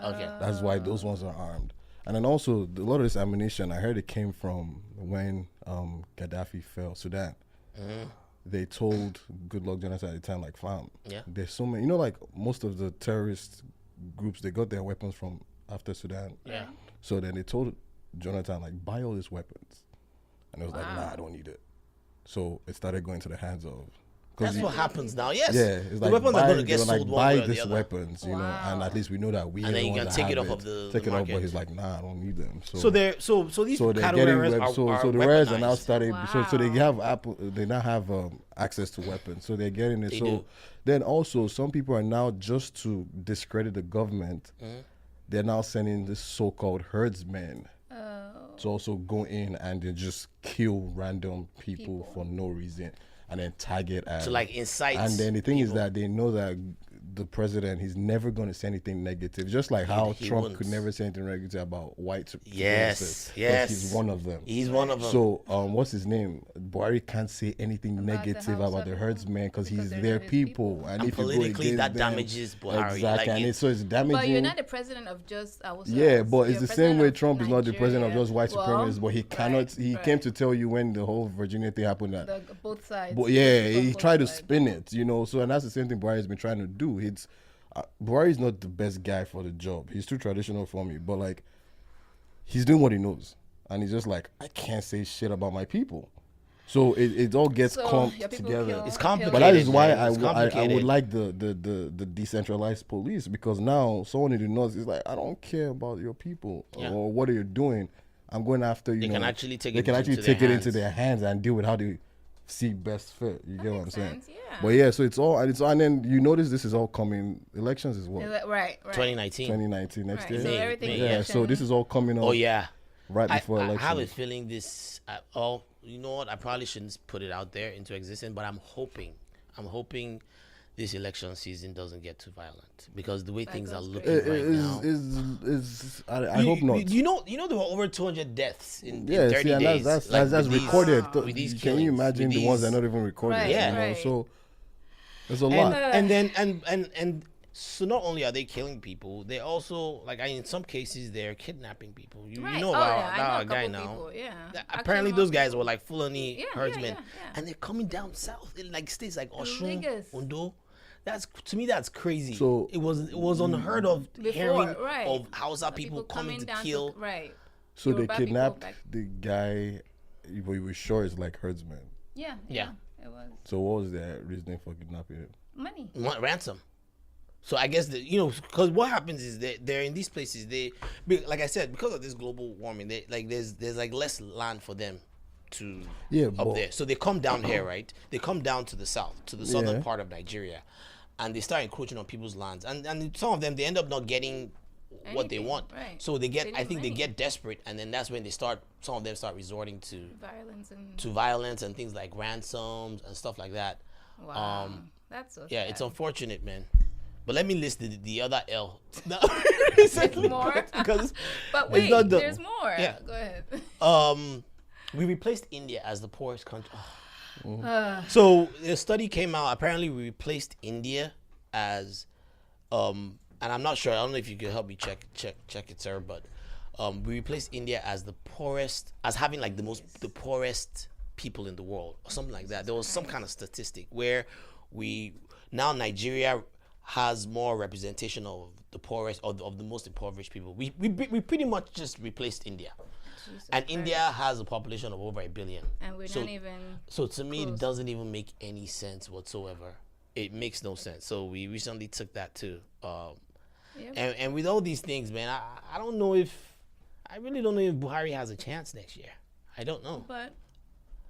Okay. That's why those ones are armed. And then also a lot of this ammunition, I heard it came from when Gaddafi fell, Sudan. They told Goodluck Jonathan at the time, like, fam, Yeah. there's so many, like most of the terrorist groups, they got their weapons from after Sudan. Yeah. So then they told Jonathan, like, buy all these weapons. And it was like, nah, I don't need it. So it started going to the hands of. That's what happens now. Yes. Yeah, it's the like weapons buy, are going to they get were sold like, one buy way or the these other. weapons, and at least we know that we And are then the you can ones take that it have off of the take it off, market. but he's like, nah, I don't need them. So they're so these so they're cattle getting rearers are, so the rearers are now weaponized. starting. So they have they now have access to weapons. So they're getting it. They so do. then also some people are now, just to discredit the government, they're now sending this so-called herdsmen to also go in and they just kill random people for no reason and then tag it as To like incite. and then the thing is people. that they know that the president, he's never going to say anything negative. Just like how he Trump wouldn't. could never say anything negative about white Yes, supremacists, 'cause yes. he's one of them. He's one of them. So, what's his name? Buhari can't say anything About negative the about Hausa the people, herdsmen because because he's they're their his people. people. And And if you go politically, against that them, damages Buhari. Exactly, Like and it- so it's damaging. But you're not the president of just Yeah, but it's You're the same president way of Trump is not the president of Nigeria. just white Well, supremacists, but he cannot. He right. came to tell you when the whole Virginia thing happened that. both sides. But yeah, From he both tried to sides. spin it, So and that's the same thing Buhari has been trying to do. Buhari's not the best guy for the job. He's too traditional for me, but like, he's doing what he knows, and he's just like, I can't say shit about my people. So it all gets So, clumped your people together. kill- It's kill- complicated. But that is why man. I It's would complicated. like the decentralized police, because now someone in the north is like, I don't care about your people Yeah. or what are you doing. I'm going after you. They know, can actually take they it can actually into their take it into hands. their hands and deal with how they see best fit. You get what I'm makes saying? sense, yeah. But yeah, so and then you notice this is all coming. Elections is what Right. 2019. 2019 next Right, year. so May, everything. May, Yeah, election- so this is all coming up Oh yeah. right before I elections. have a feeling this. You know what? I probably shouldn't put it out there into existence, but I'm hoping this election season doesn't get too violent, because the way That things are goes looking crazy. right now. I hope not. You know there were over 200 deaths in Yeah, 30 see, and days. that's like, that's with these- recorded. with these Can killings, you imagine with the ones that these- are not even recorded? Right, Yeah. right. So there's a lot. and then and so not only are they killing people, they also in some cases they're kidnapping people. You Right. know Oh, about yeah, I know our a guy couple now. people, yeah. That- Actually, apparently most those guys people. were like Fulani Yeah, herdsmen, yeah. and they're coming down south in like states like Osun, Lagos. Ondo. To me that's crazy. So- it was unheard of Before, hearing right. of Hausa people coming to down kill. right. So they Yoruba people kidnapped back- the guy. We were sure it's like herdsmen. Yeah. Yeah. It was So what was their reasoning for kidnapping him? money. Want ransom. So I guess because what happens is they're in these places. Like I said, because of this global warming, there's like less land for them to up but- there. So they come down here, right? They come down to the south, to the southern Yeah. part of Nigeria, and they start encroaching on people's lands. And some of them they end up not getting what they Anything, want. right. So they They I need think they money. get desperate, and then that's when some of them start resorting to Violence and violence and things like ransoms and stuff like that. wow. That's so Yeah, sad. it's unfortunate, man. But let me list the other L. No, more? because But it's wait, not the- there's more. Yeah. Go ahead. we replaced India as the poorest country. So the study came out. Apparently, we replaced India as, and I'm not sure. I don't know if you could help me check it, sir. But we replaced India as the poorest, as having like the poorest people in the world, or something like that. There was some kind of statistic where now Nigeria has more representation of the poorest of the most impoverished people. We pretty much just replaced India. Jesus And Christ. India has a population of over 1 billion. And we're so- not even. So to me, close. it doesn't even make any sense whatsoever. It makes no sense. So we recently took that too. Yep. And with all these things, man, I don't know I really don't know if Buhari has a chance next year. I don't know. But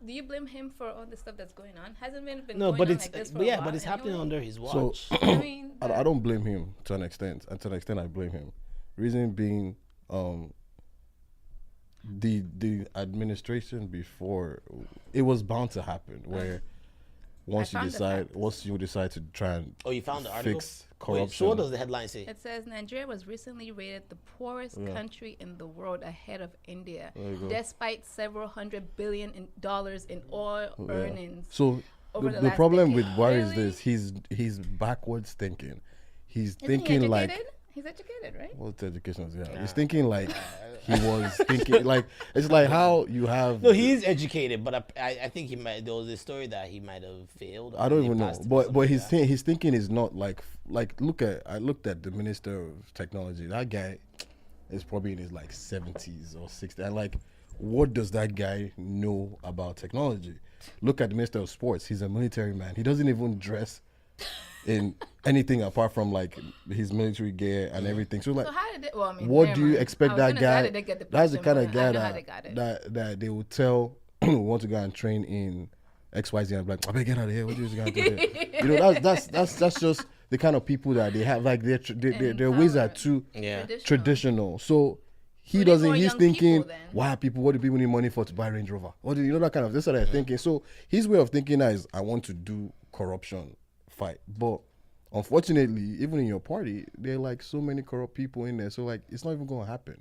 do you blame him for all the stuff that's going on? Hasn't been No, going but on it's like this for but a yeah, while but it's happening anyway? under his So watch. I mean, I don't blame him to an extent, and to an extent I blame him. Reason being, the administration before, it was bound to happen where once found the facts. you decide to try and Oh, you found the article? fix Wait, corruption. so what does the headline say? it says Nigeria was recently rated the poorest country in the world, ahead of India, There you go. despite several $100 billion in oil Yeah. earnings. So over the the last problem with decade. Buhari is Really? this: he's backwards thinking. He's Isn't thinking he like, educated? He's educated, right? what's education? Yeah, he's thinking like he was thinking like, it's like how you have. No, he is educated, but I think there was a story that he might have failed. or I don't they even know, passed him or but something like his that. his thinking is not like I looked at the minister of technology. That guy is probably in his like 70s or 60s, and like, what does that guy know about technology? Look at the minister of sports. He's a military man. He doesn't even dress in anything apart from like his military gear and everything. So like, So how did it? Well, I mean, what never do you mind. expect I was that gonna say, how guy? did they get the That's the position, kind of but I guy know how they got it. that they will tell want to go and train in XYZ and be like, I better get out of here. What do you guys do there? You know, that's just the kind of people that they have. Like their ways are too Yeah. traditional. So he We need doesn't. more He's young thinking, people then. why people? What do people need money for to buy Range Rover? What do you know that kind of? That's what they're thinking. So his way of thinking now is, I want to do corruption fight, but Unfortunately, even in your party, there are like so many corrupt people in there. So like, it's not even going to happen.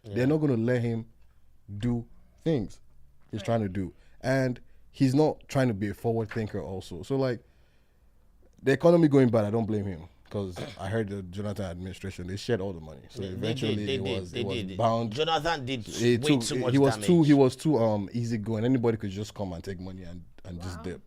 Yeah. They're not going to let him do things he's trying to do, and he's not trying to be a forward thinker also. So like, the economy going bad, I don't blame him, because I heard the Jonathan administration, they shared all the money. So eventually it was bound. Jonathan did way too much damage. He was too easy going. Anybody could just come and take money and just dip.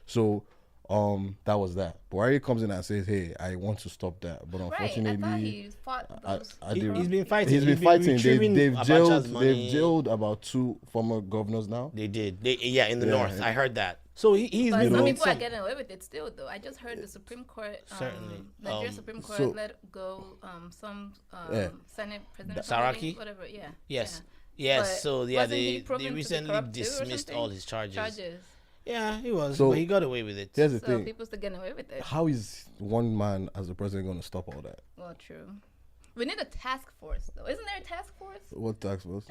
So that was that. Buhari comes in and says, "Hey, I want to stop that," but unfortunately, I thought he fought those. He's been fighting. He's been fighting. They've Abacha's money. They've jailed about 2 former governors now. They did. In the north. I heard that. So he's But been some doing people are getting away with it still, though. I just heard the Supreme Court, Certainly. Nigeria Supreme Court so- let go some Saraki? Senate president, Saraki? whatever. Yeah. Yes. Yeah. Yes. But So yeah, wasn't he they proven to be recently corrupt too or dismissed something? all his charges. Yeah, he was. So- But he got away with it. Here's the So thing: people still getting away with it. how is one man as the president going to stop all that? Well, true. We need a task force, though. Isn't there a task force? What tax was?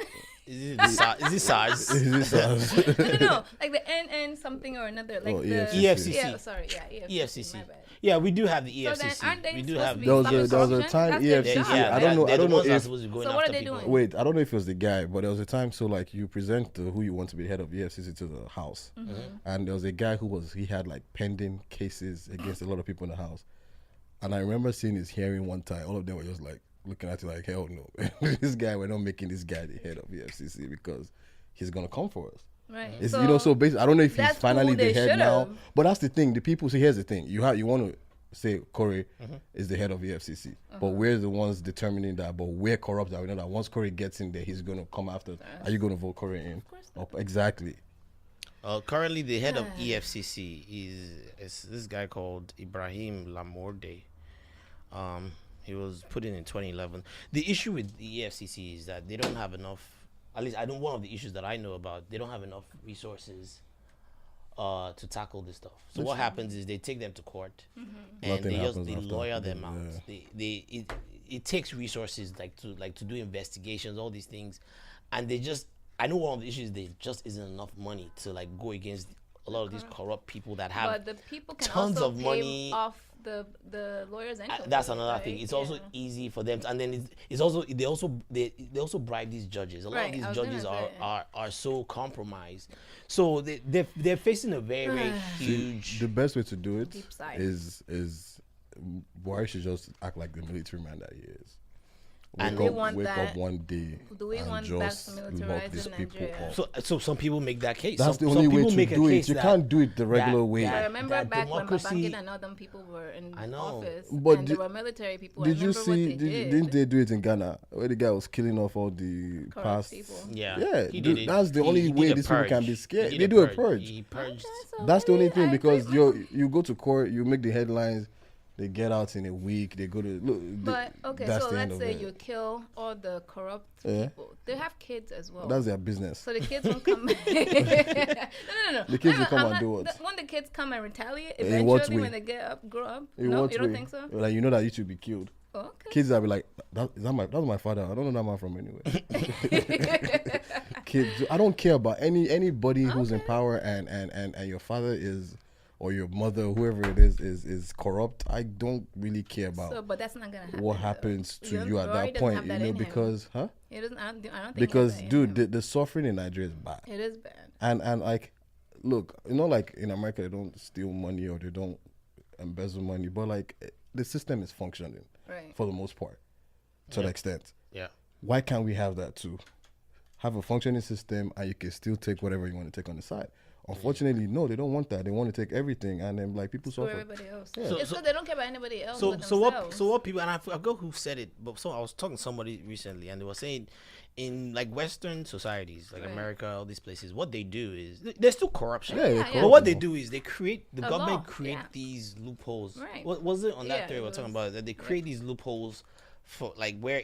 Is it SARS? Is this No. Like the NN something or another. Like the EFCC. Yeah, sorry. Yeah, EFCC. EFCC. My bad. Yeah, we do have the So EFCC. then, aren't they we do supposed have. to be There was stopping there was a corruption? time That's their EFCC. job. I don't know. They're I don't the know ones that are if. supposed to be going So what after are they people. doing? Wait, I don't know if it was the guy, but there was a time. So like, you present who you want to be the head of EFCC to the House, and there was a guy he had like pending cases against a lot of people in the House, and I remember seeing his hearing one time. All of them were just like looking at it like, hell no, this guy, we're not making this guy the head of EFCC because he's gonna come for us. Right. It's, so basically, I don't know if he's that's finally who the they head now, should've. but that's the thing. The people see. Here's the thing: you want to say Corey is the head of EFCC, but we're the ones determining that. But we're corrupt. That we know that once Corey gets in there, he's gonna come after. Are you gonna vote Corey in? Exactly. Currently, the head of EFCC is this guy called Ibrahim Lamorde. He was put in 2011. The issue with the EFCC is that they don't have enough. At least I don't. One of the issues that I know about, they don't have enough resources to tackle this stuff. So what happens is they take them to court, and Nothing happens they after. lawyer them out. Yeah. It takes resources to do investigations, all these things, and they just. I know one of the issues, there just isn't enough money to like go against a lot of these corrupt people that have. But the people can tons also of pay money. off the lawyers and That's another thing. It's also easy for them, and then it's also they also bribe these judges. A lot of these judges are so compromised, so they're facing a very huge. The best way to do it Deep side. is Buhari should just act like the military man that he is. And Wake we want up that. one day Do we and want that just to lock militarize these in people Nigeria? up. So some people make that case. That's the Some only way people to make a do it. case You can't do it the regular way. I remember that back when democracy- Babangida and all them people were in I know. office, But and did- there were military people. Did I you remember what see? they did. Didn't they do it in Ghana, where the guy was killing off all the Corrupt past? people. Yeah, Yeah, he did it. that's the only He did way a these people can purge. be scared. He They did do a purge. He purged. That's the only thing, I because agree. you go to court, you make the headlines, they get out in a week, they go to look. But okay, that's so the end let's of say it. you kill all the corrupt Yeah. people. They have kids as well. That's their business. So the kids won't come. no. The kids will come and do what? When the kids come and retaliate, In what eventually way? when they grow up. In No, what you don't way? think so? Like, you know that you should be killed. Okay. Kids that be like, that's my father. I don't know that man from anywhere. Kids, I don't care about anybody who's in power and your father is, or your mother, whoever it is corrupt. I don't really care about So, but that's not gonna happen. what though. happens to Your you at Rory that doesn't point, have you that know, in him. because He doesn't. I don't think. because he has that in dude, him. the suffering in Nigeria is bad. It is bad. And like, look, you know, like in America, they don't steal money or they don't embezzle money, but like the system is functioning Right. for the most part, to an extent. Yeah. Why can't we have that too? Have a functioning system, and you can still take whatever you want to take on the side. Unfortunately, no, they don't want that. They want to take everything, and then like people For suffer. everybody else. Yeah. It's So- because they don't care about anybody else. So but so what themselves. so what people, and I forgot who said it, but so I was talking to somebody recently, and they were saying in like Western societies, like Right. America, all these places, what they do is there's still corruption. Yeah, Yeah, But what they corrupt. do is they create the A government law, create yeah. these loopholes. Right. What was it on that Yeah, theory it we're talking was- about, that they create these loopholes for like where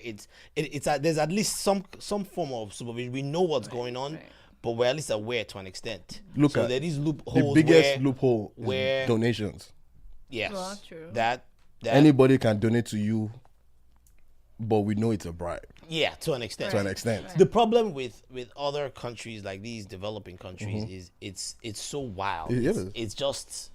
there's at least some form of supervision. We know what's going on, right. but we're at least aware to an extent. Look so at there are these The loopholes. biggest where, loophole is where- donations. yes, Well, true. that Anybody can donate to you, but we know it's a bribe yeah, to an extent. to an extent. Right. The problem with other countries like these developing countries is it's so wild. It is. It's just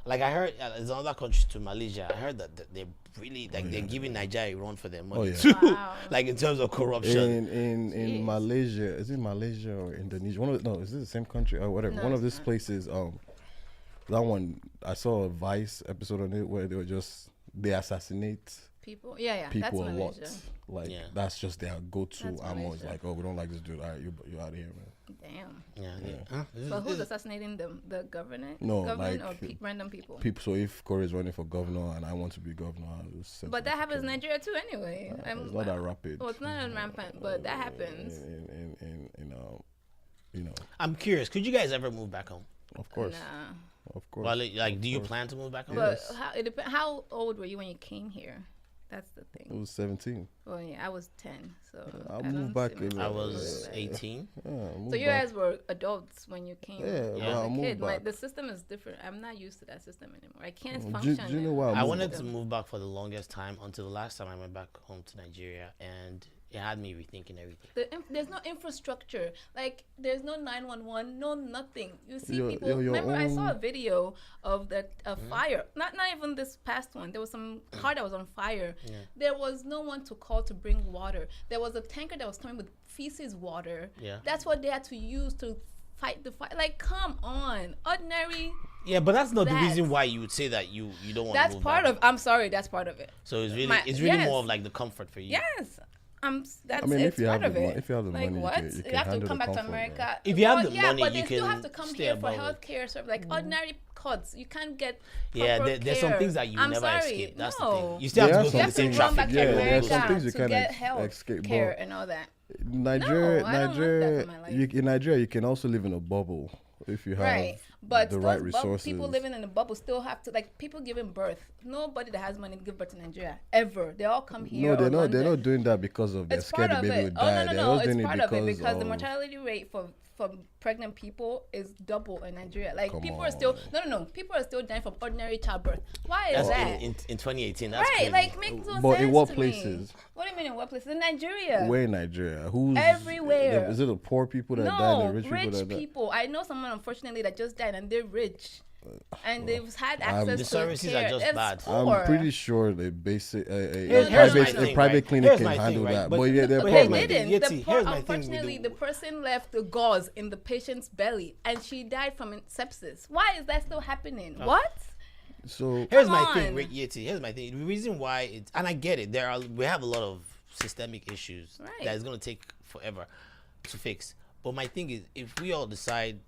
Like I heard, there's another country to Malaysia. I heard that they're really like they're giving Nigeria a run for their money yeah. too. Wow. Like in terms of corruption. In Jeez. Malaysia, is it Malaysia or Indonesia? Is it the same country or whatever? No, One of it's these not. places. That one I saw a Vice episode on it where they assassinate People. Yeah. people That's a lot. Malaysia. Like Yeah. that's just their go-to That's ammo. It's Malaysia. like, oh, we don't like this dude. All right, you out of here, man. Damn. Yeah. Huh? But who's assassinating them? The government? No, government like, or random people? People. So if Corey is running for governor and I want to be governor, I'll just send But him that to happens in governor. Nigeria too, anyway. It's not that rapid. Oh, it's not as rampant, but that happens. You know, I'm curious. Could you guys ever move back home? of course, Nah. of course. Well, like, do you plan to move back home? But how old were you when you came here? That's the It thing. was 17. Well, yeah, I was 10, so I don't moved back see in- I myself was doing that. 18. Yeah, I moved So you back. guys were adults when you came. Yeah, as well, I a moved kid. back. The system is different. I'm not used to that system anymore. I can't Do function. you know in why I moved wanted back? to move back for the longest time until the last time I went back home to Nigeria, and it had me rethinking everything. There's no infrastructure. Like there's no 911, no nothing. You see Your- people. your Remember, I saw a own- video of a fire. Not even this past one. There was some car that was on fire. Yeah. There was no one to call to bring water. There was a tanker that was coming with feces water. Yeah. That's what they had to use to fight the fire. Like, come on, ordinary. Yeah, but that's not the That- reason why you would say that you don't want to That's move part back. of. I'm sorry, that's part of it. So it's really yes. more of like the comfort for you. Yes. That's I mean, it's if you have part the of mo- it. if you have the like money, you what? can- you You can have to handle come the back to comfort, man. America. If you have the yeah, money, but you they still can have to come stay here for above it. healthcare stuff, like ordinary cuts. You can't get. Yeah, proper there's some care. things that you I'm never sorry. escape. That's no. the thing. You still There have are to go You through have the same to run back traffic. to Yeah, America there are some things you to can't get health escape, care but- and all that. Nigeria, No, I don't want that for Nigeria, my life. in Nigeria, you can also live in a bubble if you have Right, but the those right resources. people living in a bubble still have to, like, people giving birth. Nobody that has money to give birth to Nigeria ever. They all come here. No, they're or not. They're London. not doing that because of they're It's scared part the of baby it. will Oh, die. no, They're no, just it's doing part it of it because the of- mortality rate for pregnant people is double in Nigeria. Like, Come people are still on. no, people are still dying from ordinary childbirth. Why is That's that? in 2018. That's Right, crazy. like, makes no But sense in what to me. places? What do you mean in what places? In Nigeria. Where in Nigeria? Who's Everywhere. Is it the poor people that died No, and the rich people that died? people. I know someone, unfortunately, that just died and they're rich. And they've had access The to services are care. just It's bad. poor. I'm pretty sure they basic Here's private my a thing, private right? clinic Here's can my thing, handle right? that. But- But yeah, they're but They here's problem. my thing. didn't. Yeti, here's my thing with Unfortunately, the person left the gauze in the patient's belly, and she died from sepsis. Why is that still happening? What? So Here's Come my thing, on. Rick Yeti. Here's my thing. The reason why it's, and I get it. We have a lot of systemic issues Right. that is going to take forever to fix. But my thing is, if we all decide,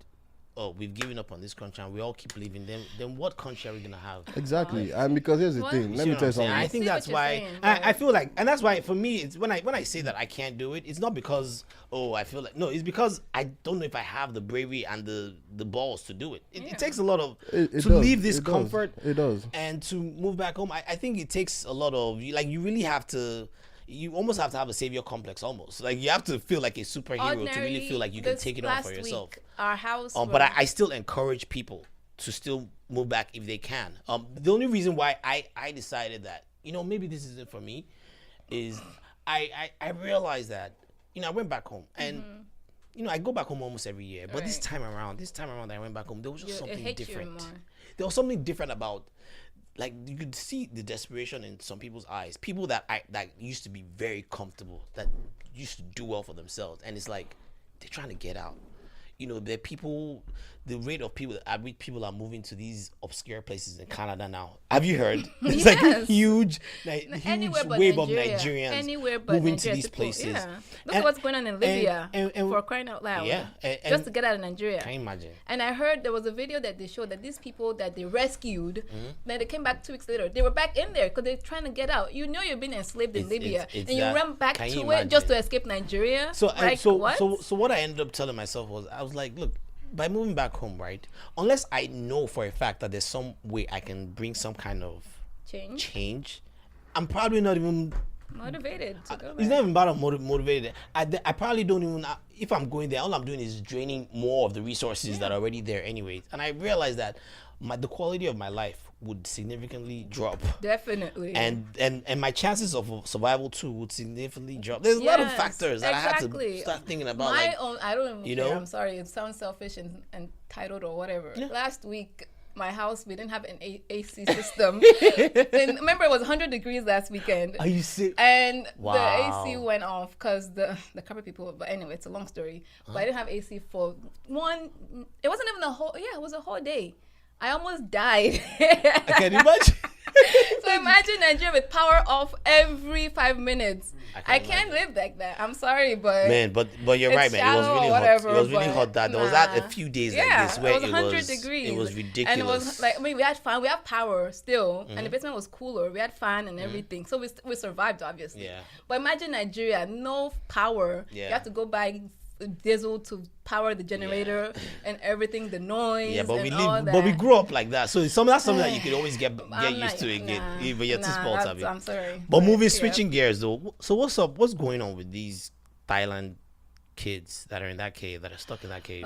oh, we've given up on this country and we all keep living, then what country are we going to have? exactly, and because here's the What? thing. You Let see me what tell you I'm saying? something. I think see what that's you're why saying, I but- feel like, and that's why for me, it's when I say that I can't do it. It's not because I feel like no. It's because I don't know if I have the bravery and the balls to do it. It Yeah. takes a lot of It to does. leave this It does. comfort. It does. And to move back home. I think it takes a lot of you really have to. You almost have to have a savior complex, almost like you have to feel like a superhero to really feel like you can this take it on for last yourself. week, our house. But I still encourage people to still move back if they can. The only reason why I decided that maybe this isn't for me is I realized that I went back home and I go back home almost every year, but this Mm-hmm. Right. time around that I went back home, there was just It something hit you different. more. There was something different about. Like you could see the desperation in some people's eyes. People that used to be very comfortable, that used to do well for themselves, and it's like they're trying to get out. The people, the rate of people are moving to these obscure places in Canada now. Have you heard? It's like a Yes. huge Anywhere but wave Nigeria. of Nigerians Anywhere but moving Nigeria to these people, places. Yeah. Look And- at what's going on in Libya and for crying out loud. Yeah, and- just to get out of Nigeria. Can you imagine? And I heard there was a video that they showed that these people that they rescued, Mm-hmm. then they came back 2 weeks later. They were back in there because they're trying to get out. You're being enslaved in It's- Libya, it's and you that- run back can to you it just to imagine? escape Nigeria. So like, what? so what I ended up telling myself was I was like, look, by moving back home, right? Unless I know for a fact that there's some way I can bring some kind of change, I'm probably not even. Motivated to go It's back. not even about motivated. I probably don't even. If I'm going there, all I'm doing is draining more of the resources that are already there, anyways. And I realized that the quality of my life would significantly drop. Definitely. And my chances of survival too would significantly drop. There's a lot of Yes, factors that I had exactly. to start thinking about. My Like, own, I don't even you care. know? I'm sorry, it sounds selfish and entitled or whatever. Yeah. Last week, my house, we didn't have an AC system. And remember, it was 100 degrees last weekend. Are you sick? And Wow. the AC went off because the carpet people. But anyway, it's a long story. But I didn't have AC for one. It wasn't even a whole. Yeah, it was a whole day. I almost died. I can imagine. So imagine Nigeria with power off every 5 minutes. I can't imagine. live like that. I'm sorry, but Man, but you're it's right, man. It was shallow really or hot. whatever, It was really but hot. That there was nah. that a few days yeah, like this where it was 100 degrees. It was ridiculous. And it was like, I mean, we had fun. We have power still, and the basement was cooler. We had fun and everything, so we survived obviously. Yeah. But imagine Nigeria, no power. Yeah. You have to go buy diesel to power the generator and everything, the noise. Yeah, but and we all live, that. but we grew up like that. So that's something that you could always get I'm used not- to again. nah, But you're too nah, spoiled, that's- Abby. I'm sorry. But moving, yeah. switching gears though. So what's up? What's going on with these Thailand kids that are in that cave, that are stuck in that cave?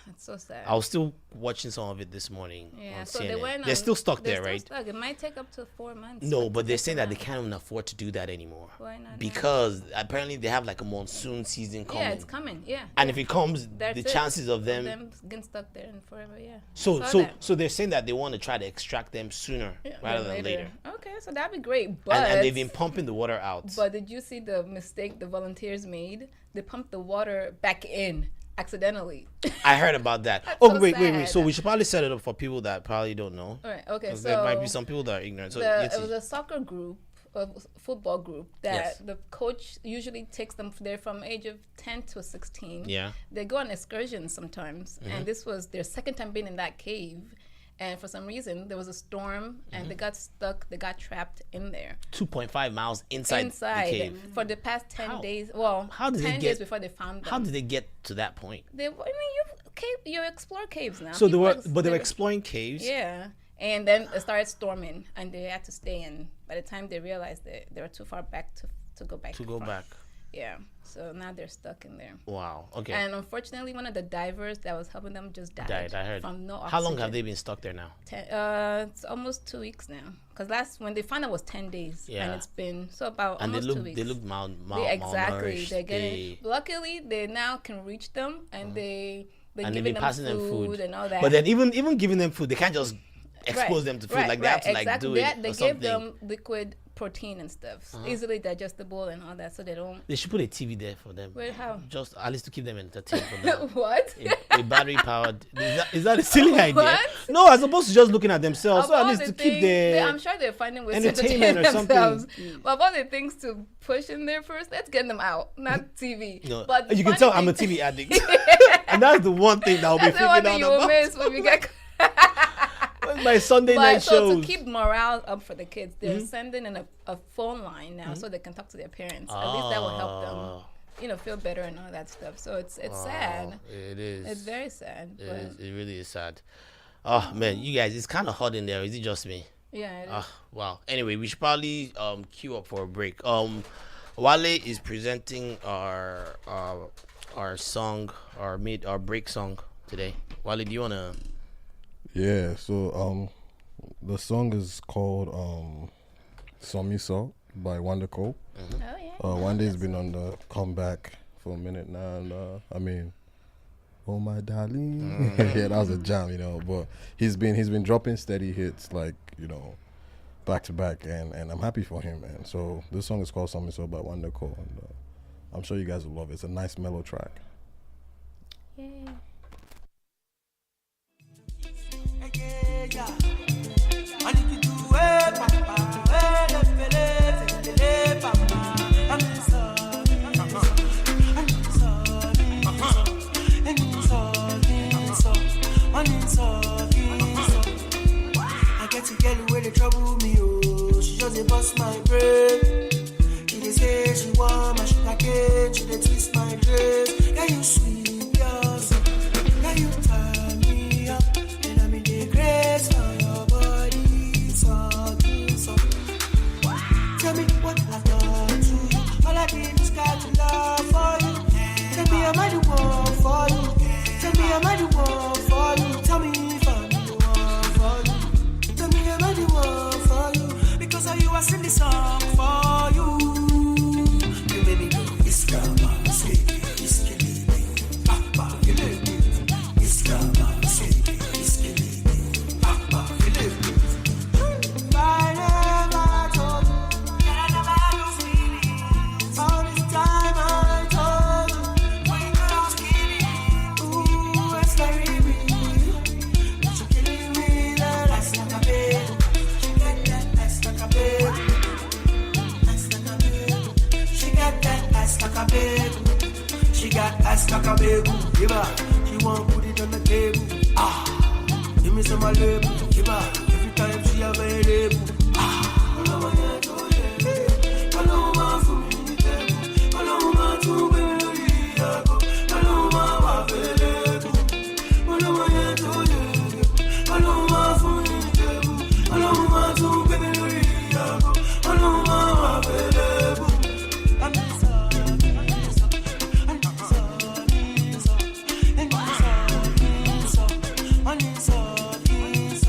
It's so sad. I was still watching some of it this morning Yeah, on so CNN. they went. They're still stuck they're there, still right? Stuck. It might take up to 4 months. No, but to they're get saying them that they out. can't even afford to do that anymore. Why not? Because apparently they have like a monsoon season coming. Yeah, it's coming. Yeah. And if it comes, That's the it. chances of them. getting stuck there and forever. Yeah. So Saw so that. so they're saying that they want to try to extract them sooner rather than later. Okay, so that'd be great. But And they've been pumping the water out. But did you see the mistake the volunteers made? They pumped the water back in accidentally. I heard about that. That's Oh so wait. sad. So we should probably set it up for people that probably don't know. All right. Okay. 'Cause So there might be some people that are ignorant. So it was a soccer group, a football group that Yes. the coach usually takes them there from age of 10 to 16. Yeah. They go on excursions sometimes, and this was their second time being in that cave. And for some reason, there was a storm, and they got stuck. They got trapped in there. 2.5 miles inside the cave. for the past 10 How? days. Well, How did they 10 get- days before they found them. How did they get to that point? You explore caves now. So they People were, ex- but they were they- exploring caves. Yeah, and then it started storming, and they had to stay in. By the time they realized that they were too far back to go back. To too go far. back. Yeah, so now they're stuck in there. Wow. Okay. And unfortunately, one of the divers that was helping them just died. I heard. From no oxygen. How long have they been stuck there now? It's almost 2 weeks now. Because when they found it was 10 days, Yeah. and it's been so about And almost 2 weeks. they look Exactly. malnourished. They're getting. Luckily, they now can reach them, and they're and they've giving been them passing them food and all that. But then even giving them food, they can't just expose Right, them to food. right, Like they have to like exactly. do They, it they or give something. them liquid protein and stuff, easily digestible and all that, so they don't. They should put a TV there for them. Wait, how? Just at least to keep them entertained for now. What? A battery powered. Is that a silly idea? What? No, as opposed to just looking at themselves. Of So at all least the to keep things- their. I'm sure they're finding ways to entertainment entertain or something. themselves. But of all the things to push in there first, let's get them out, not TV. No, But the you can funny tell I'm a thing- TV addict, and that's the one thing that I'll be That's the one figuring thing out you will about. miss when we get. My Sunday night But so shows. to keep morale up for the kids, they're sending in a phone line now so they can talk to their parents. At least that will help them, feel better and all that stuff. So it's sad. It is. It's very sad. But It really is sad. Oh man, you guys, it's kind of hot in there. Is it just me? yeah, it is. Wow. Anyway, we should probably queue up for a break. Wale is presenting our song, our break song today. Wale, do you wanna? Yeah, so the song is called Somiso by Wande. Oh yeah. Wande's been on the comeback for a minute now, and oh my darling, yeah, that was a jam, but he's been dropping steady hits, like, back to back, and I'm happy for him, man. So this song is called Somiso by Wande, and I'm sure you guys will love it. It's a nice mellow track. Yay. I get to get where they trouble me, oh. She just dey bust my brain. She dey say she want my sugar cane. She dey twist my dress. Yeah, you sweet, yourself. Yeah, you turn me up. And I'm in the grace for your body. So. Tell me what I've done to you. All I did was got to love for you. Tell me am I the one for you. Tell me am I the one for you. Tell me if I'm the one for you. Tell me am I the one for you. Because of you I sing this song for you. You made me go, it's drama, say it's killing me. label, give her. She want put it on the table. Give me some label, give her. Every time she available.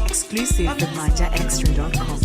Exclusive at NaijaExtra.com.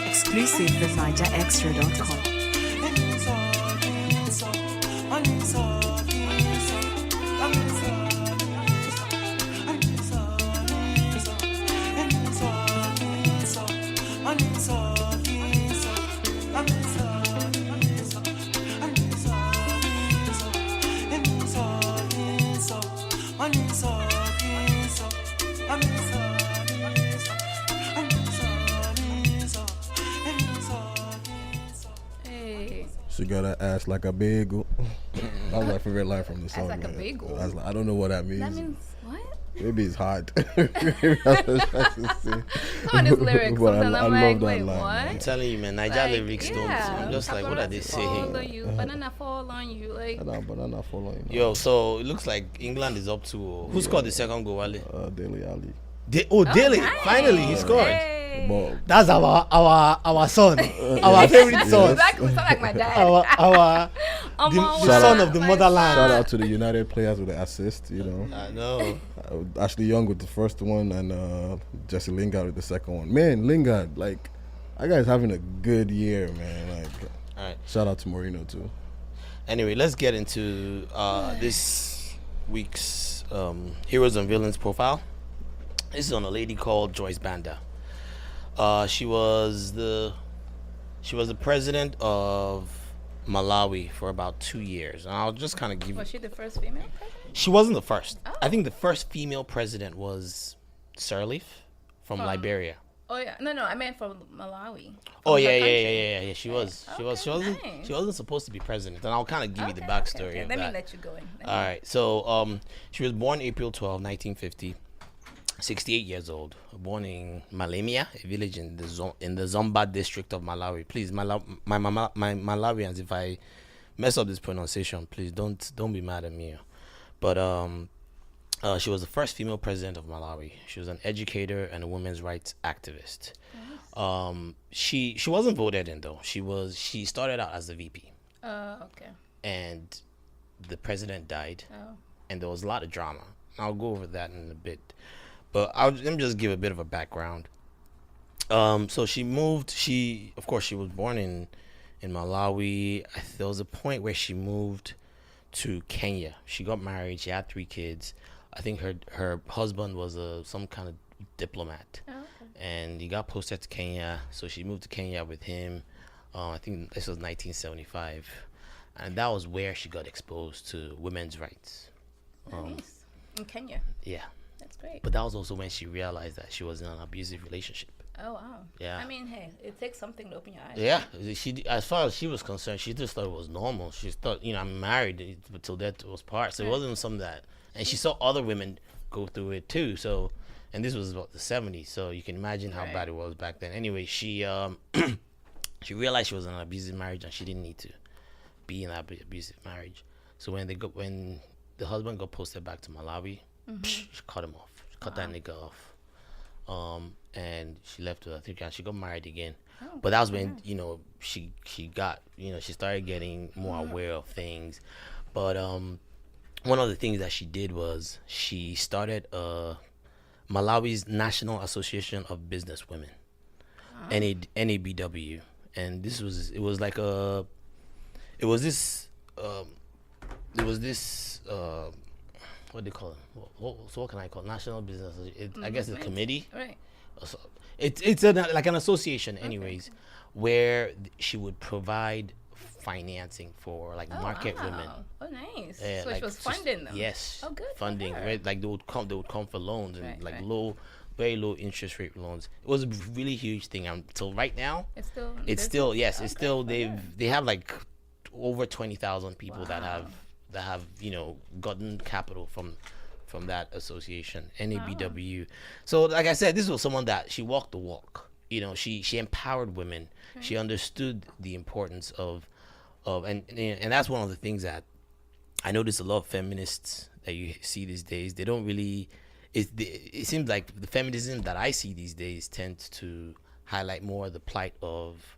Exclusive at NaijaExtra.com. She got her ass like a bagel. That was my favorite line from the song. Ass like a man. bagel? I was like, I don't know what that means. That means what? Maybe it's hot. Maybe I was trying to say. Some of these lyrics, But sometimes I I'm love like, that wait, line, what? man. I'm telling you, man, Naija Like, lyrics don't. I'm just like, what are they Fall on saying? you, banana fall on you, like. Banana following. Yo, so it looks like England is up to. Who scored the second goal, Wale? Daily Ali. Daly! nice. Finally, he scored. Hey. But That's our son, our favorite son, That would sound like my dad. our Omo, the wow, son of the my motherland. shout son. out to the United players with the assist, you know. I know. Ashley Young with the first one and Jesse Lingard with the second one. Man, Lingard, like, that guy's having a good year, man. Like, All right. shout out to Mourinho too. Anyway, let's get into this week's heroes and villains profile. This is on a lady called Joyce Banda. She was the president of Malawi for about 2 years. And I'll just kind of give you. Was she the first female president? She wasn't the first. Oh. I think the first female president was Sirleaf from Liberia. Oh yeah, no, I meant from Malawi. Oh From yeah, her yeah, country. yeah, yeah. She was. She was. She Okay, wasn't. nice. She wasn't supposed to be president. And I'll kind of give you the Okay, backstory okay. of Let that. me let you go in. All right. So she was born April 12, 1950. 68 years old. Born in Malemia, a village in the Zomba district of Malawi. Please, my Malawians, if I mess up this pronunciation, please don't be mad at me. But she was the first female president of Malawi. She was an educator and a women's rights activist. She wasn't voted in though. She started out as the VP. Okay. And the president died. Oh. And there was a lot of drama. I'll go over that in a bit. But let me just give a bit of a background. So she moved. Of course, she was born in Malawi. There was a point where she moved to Kenya. She got married. She had 3 kids. I think her husband was some kind of diplomat, Oh, okay. and he got posted to Kenya. So she moved to Kenya with him. I think this was 1975, and that was where she got exposed to women's rights. Nice. In Kenya. Yeah. That's great. But that was also when she realized that she was in an abusive relationship. Oh wow. Yeah. I mean, hey, it takes something to open your eyes. Yeah, as far as she was concerned, she just thought it was normal. She thought, I'm married till death was part. So it wasn't something that, and she saw other women go through it too. So, and this was about the 70s. So you can imagine how bad it was back then. Anyway, she she realized she was in an abusive marriage and she didn't need to be in that abusive marriage. So when the husband got posted back to Malawi, she cut him off. She cut that nigga off. And she left with, I think, and she got married again. But that was when she got she started getting more aware of things. But one of the things that she did was she started Malawi's National Association of Business Women, NABW, and this was what do you call it? So what can I call it? National Business? I guess it's a committee. Right. So it's like an association, anyways, where she would provide financing for like market women. Oh, nice. Yeah, So like she was just- funding them. Yes. Oh, good for Funding. her. Right? Like they would come for loans and Right, like right. very low interest rate loans. It was a really huge thing. Until right now, It's still. it's business? still yes, Okay, it's still for her. they have like over 20,000 people that Wow. have gotten capital from that association, NABW. So like I said, this was someone that she walked the walk. She empowered women. She understood the importance of and that's one of the things that I notice a lot of feminists that you see these days. They don't really. It seems like the feminism that I see these days tends to highlight more the plight of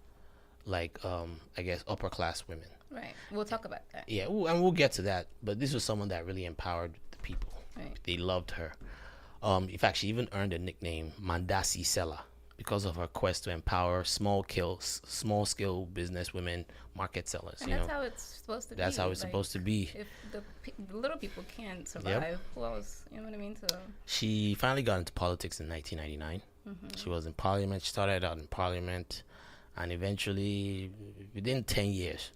like I guess upper class women. Right. We'll talk about that. Yeah, and we'll get to that. But this was someone that really empowered the people. Right. They loved her. In fact, she even earned a nickname Mandasi Sela because of her quest to empower small scale business women, market sellers. And that's how it's supposed to be. That's how it's like, supposed to be. If the little people can't survive, who else? You know what I mean? So. She finally got into politics in 1999. She was in parliament. She started out in parliament, and eventually, within 10 years,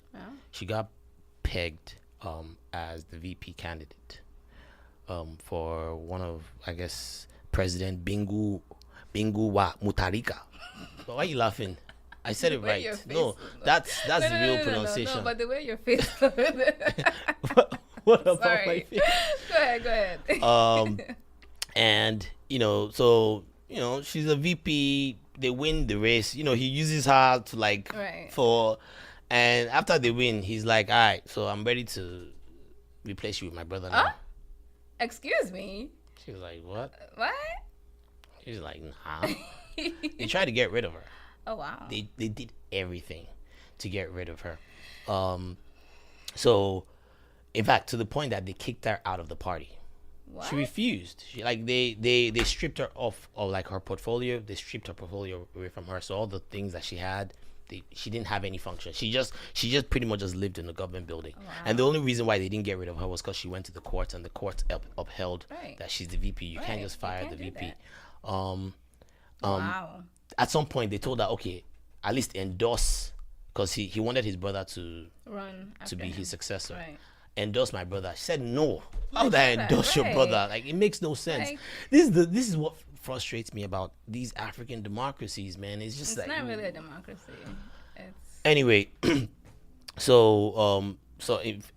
she got pegged as the VP candidate for one of, I guess, President Bingu wa Mutarika. But why are you laughing? I said it way right. your face No, was- that's the real No, pronunciation. but the way your face. What about my Sorry. face? Go ahead. And she's a VP. They win the race. He uses her to like Right. and after they win, he's like, all right, so I'm ready to replace you with my brother now. Excuse me. She was like, what? What? She's like, nah. They tried to get rid of her. Oh wow. They did everything to get rid of her. So in fact, to the point that they kicked her out of the party. What? She refused. They stripped her off of like her portfolio. They stripped her portfolio away from her. So all the things that she had, she didn't have any function. She just pretty much just lived in the government building. Wow. And the only reason why they didn't get rid of her was because she went to the courts, and the courts upheld Right. that she's the VP. You can't Right. just You fire can't the do VP. that. Wow. At some point, they told her, okay, at least endorse, because he wanted his brother to Run be after his him. successor. Right. Endorse my brother. She said no. How would I that? endorse your Right. brother? Like, it makes no sense. Like- This is what frustrates me about these African democracies, man. It's just It's like not really a democracy. It's anyway. So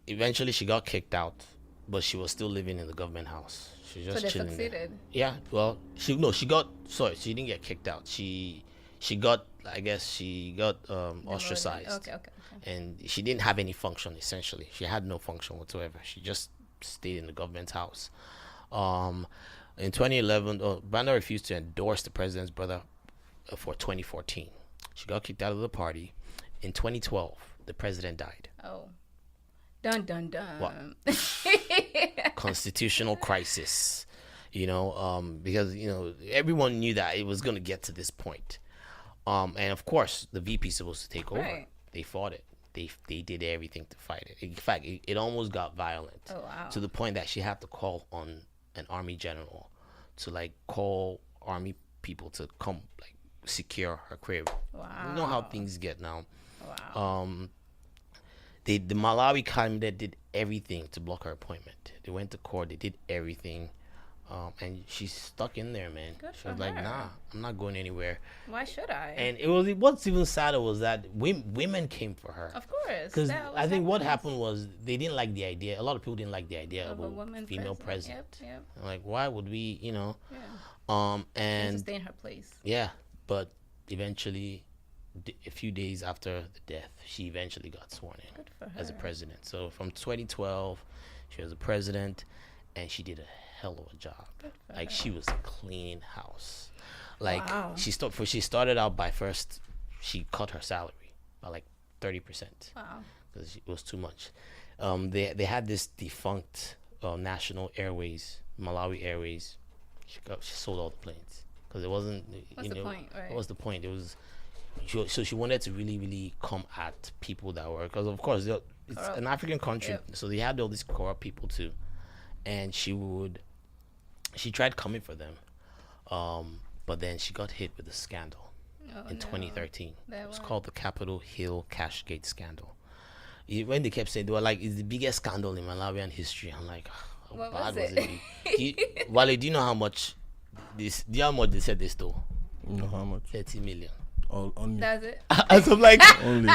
eventually she got kicked out, but she was still living in the government house. She was so just they chilling there. succeeded. Yeah, well, she didn't get kicked out. She got ostracized. Okay. And she didn't have any function. Essentially, she had no function whatsoever. She just stayed in the government's house. In 2011, Banda refused to endorse the president's brother for 2014. She got kicked out of the party. In 2012, the president died. Oh. Dun dun dun. What? Constitutional crisis. Because everyone knew that it was going to get to this point. And of course, the VP is supposed to take over. Right. They fought it. They did everything to fight it. In fact, it almost got violent. Oh, wow. To the point that she had to call on an army general to like call army people to come like secure her crib. Wow. You know how things get now. Wow. The Malawi cabinet did everything to block her appointment. They went to court. They did everything. And she's stuck in there, man. Good She for was like, her. nah, I'm not going anywhere. Why should I? And what's even sadder was that women came for her. Of course. Because that was I think what happens. happened was they didn't like the idea. A lot of people didn't like the idea Of of a a woman female president. president. Yep. Like, why would we, Yeah. And And to stay in her place. yeah, but eventually, a few days after the death, she eventually got sworn in Good for her. as a president. So from 2012, she was a president, and she did a hell of a job. Good for Like her. she was cleaning house. Like Wow. she started out by first, she cut her salary by like 30%. Wow. Because it was too much. They had this defunct National Airways, Malawi Airways. She sold all the planes because it wasn't. What's the point, right? What was the point? It was. So she wanted to really, really come at people that were, because of course it's Corrupt. an African country, Yep. so they had all these corrupt people too, and she tried coming for them, but then she got hit with a scandal Oh, in no. 2013. That It was one? called the Capitol Hill Cashgate scandal. When they kept saying, they were like, it's the biggest scandal in Malawian history. I'm like, how What bad was was it? it? Wale, do you know how much do you know how much they said they stole? You know how much? 30 million. Only. That's it. As I'm like, Only.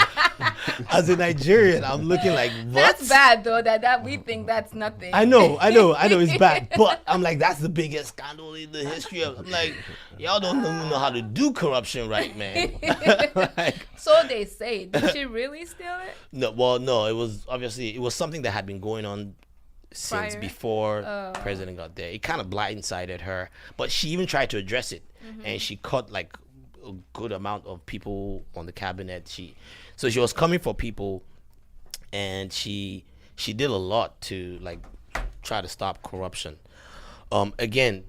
as a Nigerian, I'm looking like, what? That's bad though. That we think that's nothing. I know, it's bad, but I'm like, that's the biggest scandal in the history of. I'm like, y'all don't even know how to do corruption right, man. Like, So they say. Did she really steal it? no, it was something that had been going on since Prior? before president got there. It kind of blindsided her, but she even tried to address it, and she cut like a good amount of people on the cabinet. So she was coming for people, and she did a lot to like try to stop corruption. Again,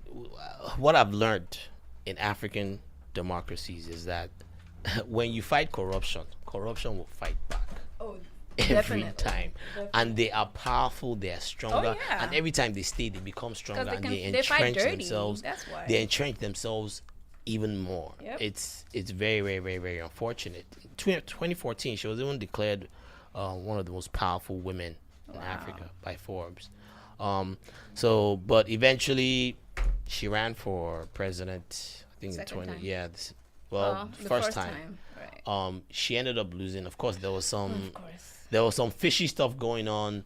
what I've learned in African democracies is that when you fight corruption will fight back Oh, every definitely. time. And they are powerful, they are stronger, yeah. and every time they stay, they become stronger, they and can- they they fight entrench dirty. themselves. That's why. They entrench themselves even more. Yep. It's very, very, very, very unfortunate. 2014, she was even declared one of the most powerful women in Africa by Forbes. But eventually, she ran for president. I think Second in 20. time. Yeah. The first time. Right. She ended up losing. Of course, there was some Of course. fishy stuff going on,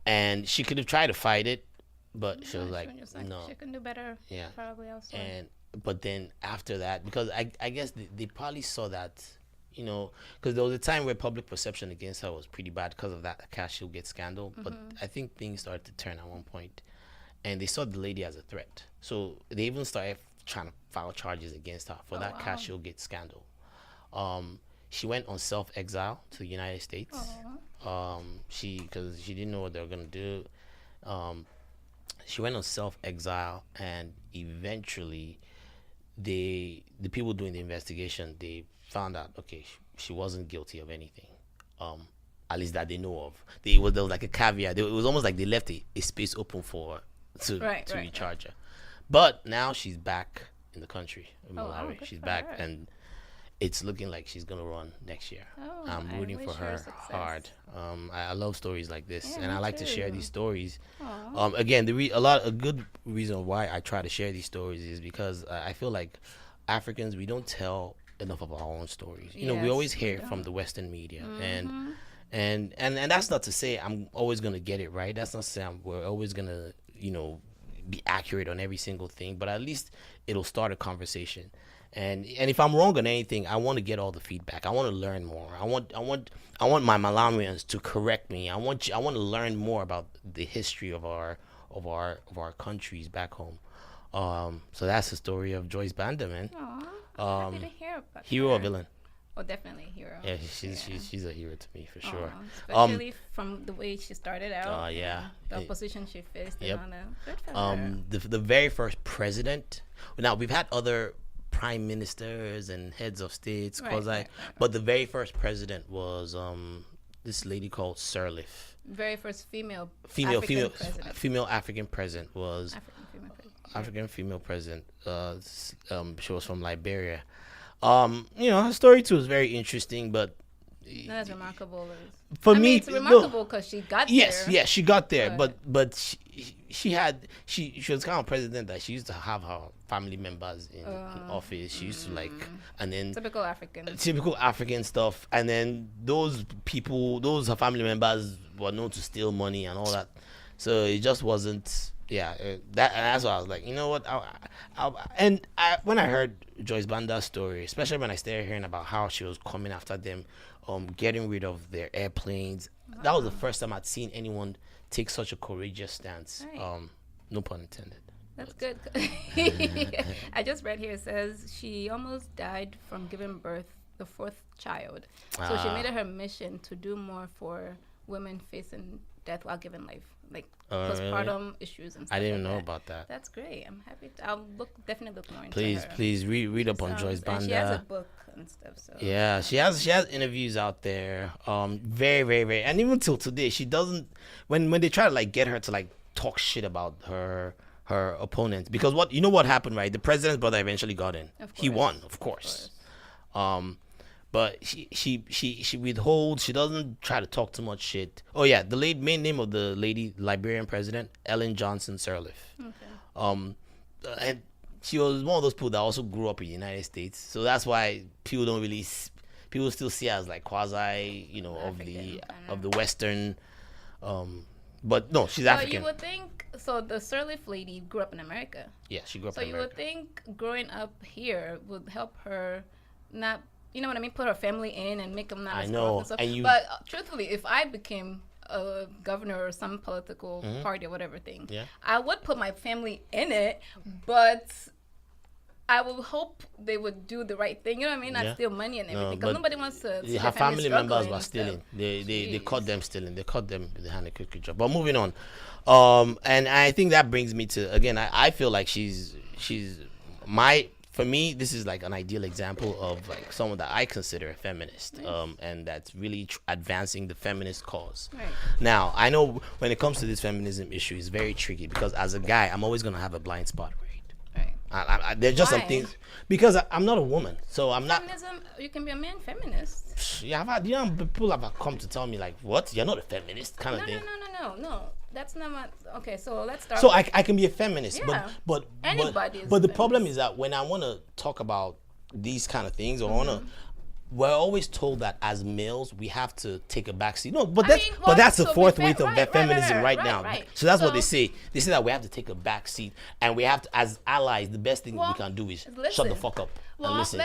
and she could have tried to fight it, but she was like, no. She can do better. Yeah. Probably elsewhere. But then after that, because I guess they probably saw that, because there was a time where public perception against her was pretty bad because of that Cash Gate scandal. But I think things started to turn at one point, and they saw the lady as a threat. So they even started trying to file charges against her for that Cash Gate scandal. She went on self-exile to the United States. Because she didn't know what they were gonna do. She went on self-exile, and eventually, the people doing the investigation, they found out, okay, she wasn't guilty of anything. At least that they know of. There was like a caveat. It was almost like they left a space open for to recharge her. But now she's back in the country, in Malawi. Good She's for back, her. and it's looking like she's gonna run next year. I'm I rooting wish for her her success. hard. I love stories like this, Yeah, and I me like to share too. these stories. Again, a good reason why I try to share these stories is because I feel like Africans, we don't tell enough of our own stories. We Yes, always we hear from don't. the Western media, and that's not to say I'm always gonna get it right. That's not to say we're always gonna be accurate on every single thing, but at least it'll start a conversation. And if I'm wrong on anything, I want to get all the feedback. I want to learn more. I want my Malawians to correct me. I want to learn more about the history of our countries back home. So that's the story of Joyce Banda, man. Aw, happy to hear about Hero her. or villain? Oh, definitely a hero. Yeah, she's a hero to me for sure. Especially from the way she started out. Yeah. The opposition she faced. Yep. And all that. Good for her. The very first president. Now we've had other prime ministers and heads of states, Right. but the very first president was this lady called Sirleaf. Very first female Female African president. African president was African female president. African female president. She was from Liberia. Her story too is very interesting, but Not as remarkable as. for I me, mean, it's remarkable because she got there. Yes, she got there, But- but she was kind of president that she used to have her family members in office. She used to like, and then typical African stuff, and then those her family members were known to steal money and all that. So it just wasn't. Yeah, that's why I was like, you know what? When I heard Joyce Banda's story, especially when I started hearing about how she was coming after them, getting rid of their airplanes, that was the first time I'd seen anyone take such a courageous stance. Right. No pun intended. That's good. I just read here, it says she almost died from giving birth the fourth child. So she made it her mission to do more for women facing death while giving life, like postpartum issues and stuff. I didn't like know that. about that. That's great. I'm happy. I'll definitely look more into her. Please read up on Joyce Banda. And she has a book and stuff. So yeah, she has interviews out there. Very, very, very, and even till today, she doesn't. When they try to like get her to like talk shit about her opponent, because what happened, right? The president's brother eventually got in. He won, of course. But she withholds. She doesn't try to talk too much shit. Oh yeah, the main name of the lady, Liberian president, Ellen Johnson Sirleaf. Okay. And she was one of those people that also grew up in the United States. So that's why people still see her as like quasi, of the Western. But no, she's African. You would think so. The Sirleaf lady grew up in America. Yeah, she grew up. So in America. You would think growing up here would help her not. You know what I mean? Put her family in and make them not as corrupt and stuff. But truthfully, if I became a governor or some political party or whatever thing, I would put my family in it, but I would hope they would do the right thing. You know what I mean? Not steal money and everything. Because nobody wants to see her family members were stuff. stealing. They caught them stealing. They caught them with the hand cookie job. But moving on. And I think that brings me to, again, I feel like she's for me, this is like an ideal example of like someone that I consider a feminist, and that's really advancing the feminist cause. Right. Now, I know when it comes to this feminism issue, it's very tricky because as a guy, I'm always going to have a blind spot, right? There's just some things, because I'm not a woman, so I'm not. Feminism, you can be a man feminist. Yeah, people have come to tell me like, what? You're not a feminist kind of thing. No. That's not my. Okay, so let's start. So I can be a feminist, but anybody. But the problem is that when I want to talk about these kind of things, or we're always told that as males we have to take a backseat. No, but that's the fourth wave of feminism right now. Right. So that's what they say. They say that we have to take a backseat, and we have to, as allies, the best thing we can do is shut the fuck up and listen.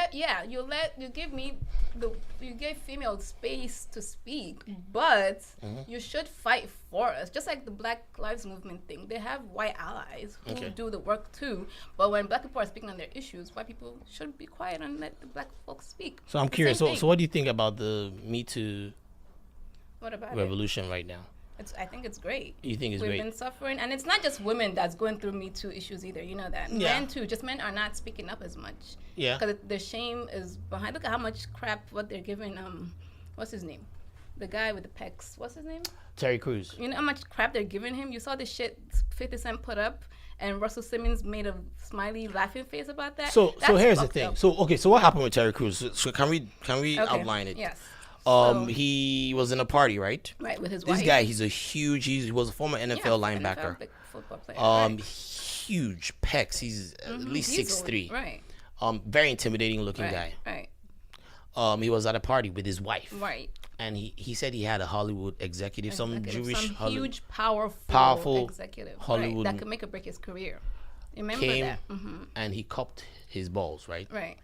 You give female space to speak, but you should fight for us. Just like the Black Lives Movement thing, they have white allies who do the work too. But when black people are speaking on their issues, white people should be quiet and let the black folks speak. So I'm curious. So what do you think about the metoo revolution right now? I think it's great. You think it's great? We've been suffering, and it's not just women that's going through Me Too issues either. You know that. Men too. Just men are not speaking up as much. Yeah. Because the shame is behind. Look at how much crap what they're giving. What's his name? The guy with the pecs. What's his name? Terry Crews. You know how much crap they're giving him. You saw the shit 50 Cent put up, and Russell Simmons made a smiley laughing face about that. So here's the thing. So what happened with Terry Crews? So can we outline it? Yes. He was in a party, right? Right, with his wife. This guy, he was a former NFL linebacker. NFL, big football player. Huge pecs. He's at least 6'3". Right. Very intimidating looking guy. Right. He was at a party with his wife. Right. And he said he had a Hollywood executive, some huge, powerful executive Hollywood that could make or break his career. Remember that? And he cupped his balls, right? Right.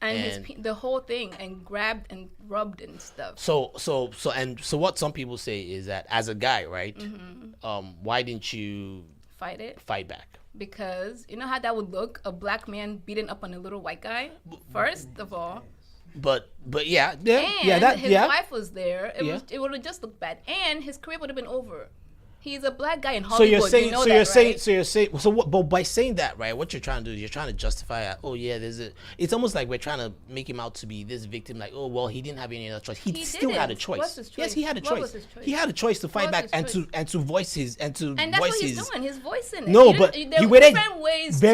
And the whole thing, and grabbed and rubbed and stuff. So what some people say is that as a guy, right? Why didn't you fight back? Because you know how that would look, a black man beating up on a little white guy. First of all. But his wife was there. It would have just looked bad, and his career would have been over. He's a black guy in Hollywood. But by saying that, right, what you're trying to do is you're trying to justify that. Oh yeah, it's almost like we're trying to make him out to be this victim. Like, oh well, he didn't have any other choice. He still had a choice. What's his choice? Yes, he had a choice. What was his choice? He had a choice to fight back and to voice his and that's what he's doing. His voice in it. No, but he waited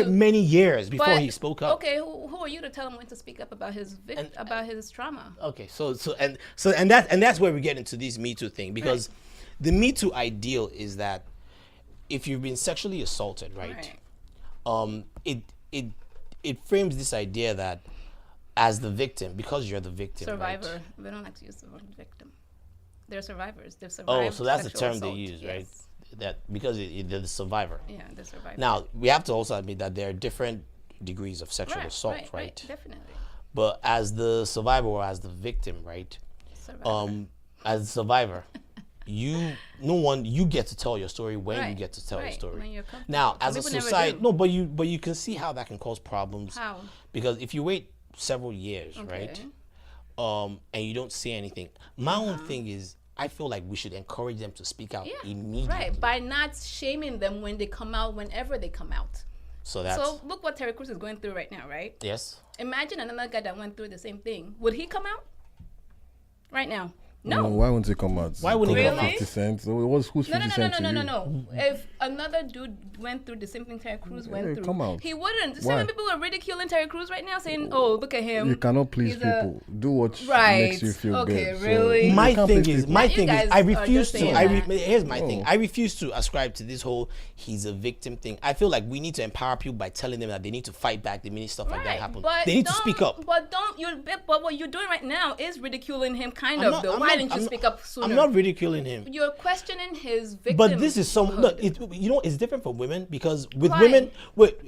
many years before he spoke up. Okay, who are you to tell him when to speak up about his trauma? Okay, so that's where we get into this Me Too thing, because the Me Too ideal is that if you've been sexually assaulted, right? It frames this idea that as the victim, because you're the victim, Survivor. right? We don't like to use the word victim. They're survivors. They've survived. Oh, so that's the sexual term they assault. use, right? Yes. That because they're the survivor. Yeah, they're survivors. Now we have to also admit that there are different degrees of sexual assault, right? Definitely. But as the survivor or as the victim, right? Survivor. As a survivor, you get to tell your story when you get to tell your story. When you're comfortable. Now, as a People never society, do. no, but you can see how that can cause problems. How? Because if you wait several years, right, and you don't say anything, my own thing is, I feel like we should encourage them to speak out immediately. Right, by not shaming them when they come out, whenever they come out. So look what Terry Crews is going through right now, right? Yes. Imagine another guy that went through the same thing. Would he come out right now? No. Why wouldn't he come out? Why wouldn't he come out? 50 Cent. So it was who's 50 Cent to you? No. If another dude went through the same thing Terry Crews went through, come out. he wouldn't. So Why? many people are ridiculing Terry Crews right now, saying, "Oh, look at him." You cannot please He's a- people. Do what Right. makes you feel Okay, good. So really? you My can't thing please is, people. my You thing is, guys I are refuse just to. saying that. Here's my thing. No. I refuse to ascribe to this whole "he's a victim" thing. I feel like we need to empower people by telling them that they need to fight back the minute stuff like that happens. But They need to speak up. But what you're doing right now is ridiculing him, kind I'm of. not- Though. I'm Why not- didn't you I'm speak not- up sooner? I'm not ridiculing him. You're questioning his victim. But this is it's different for women because with Why? women,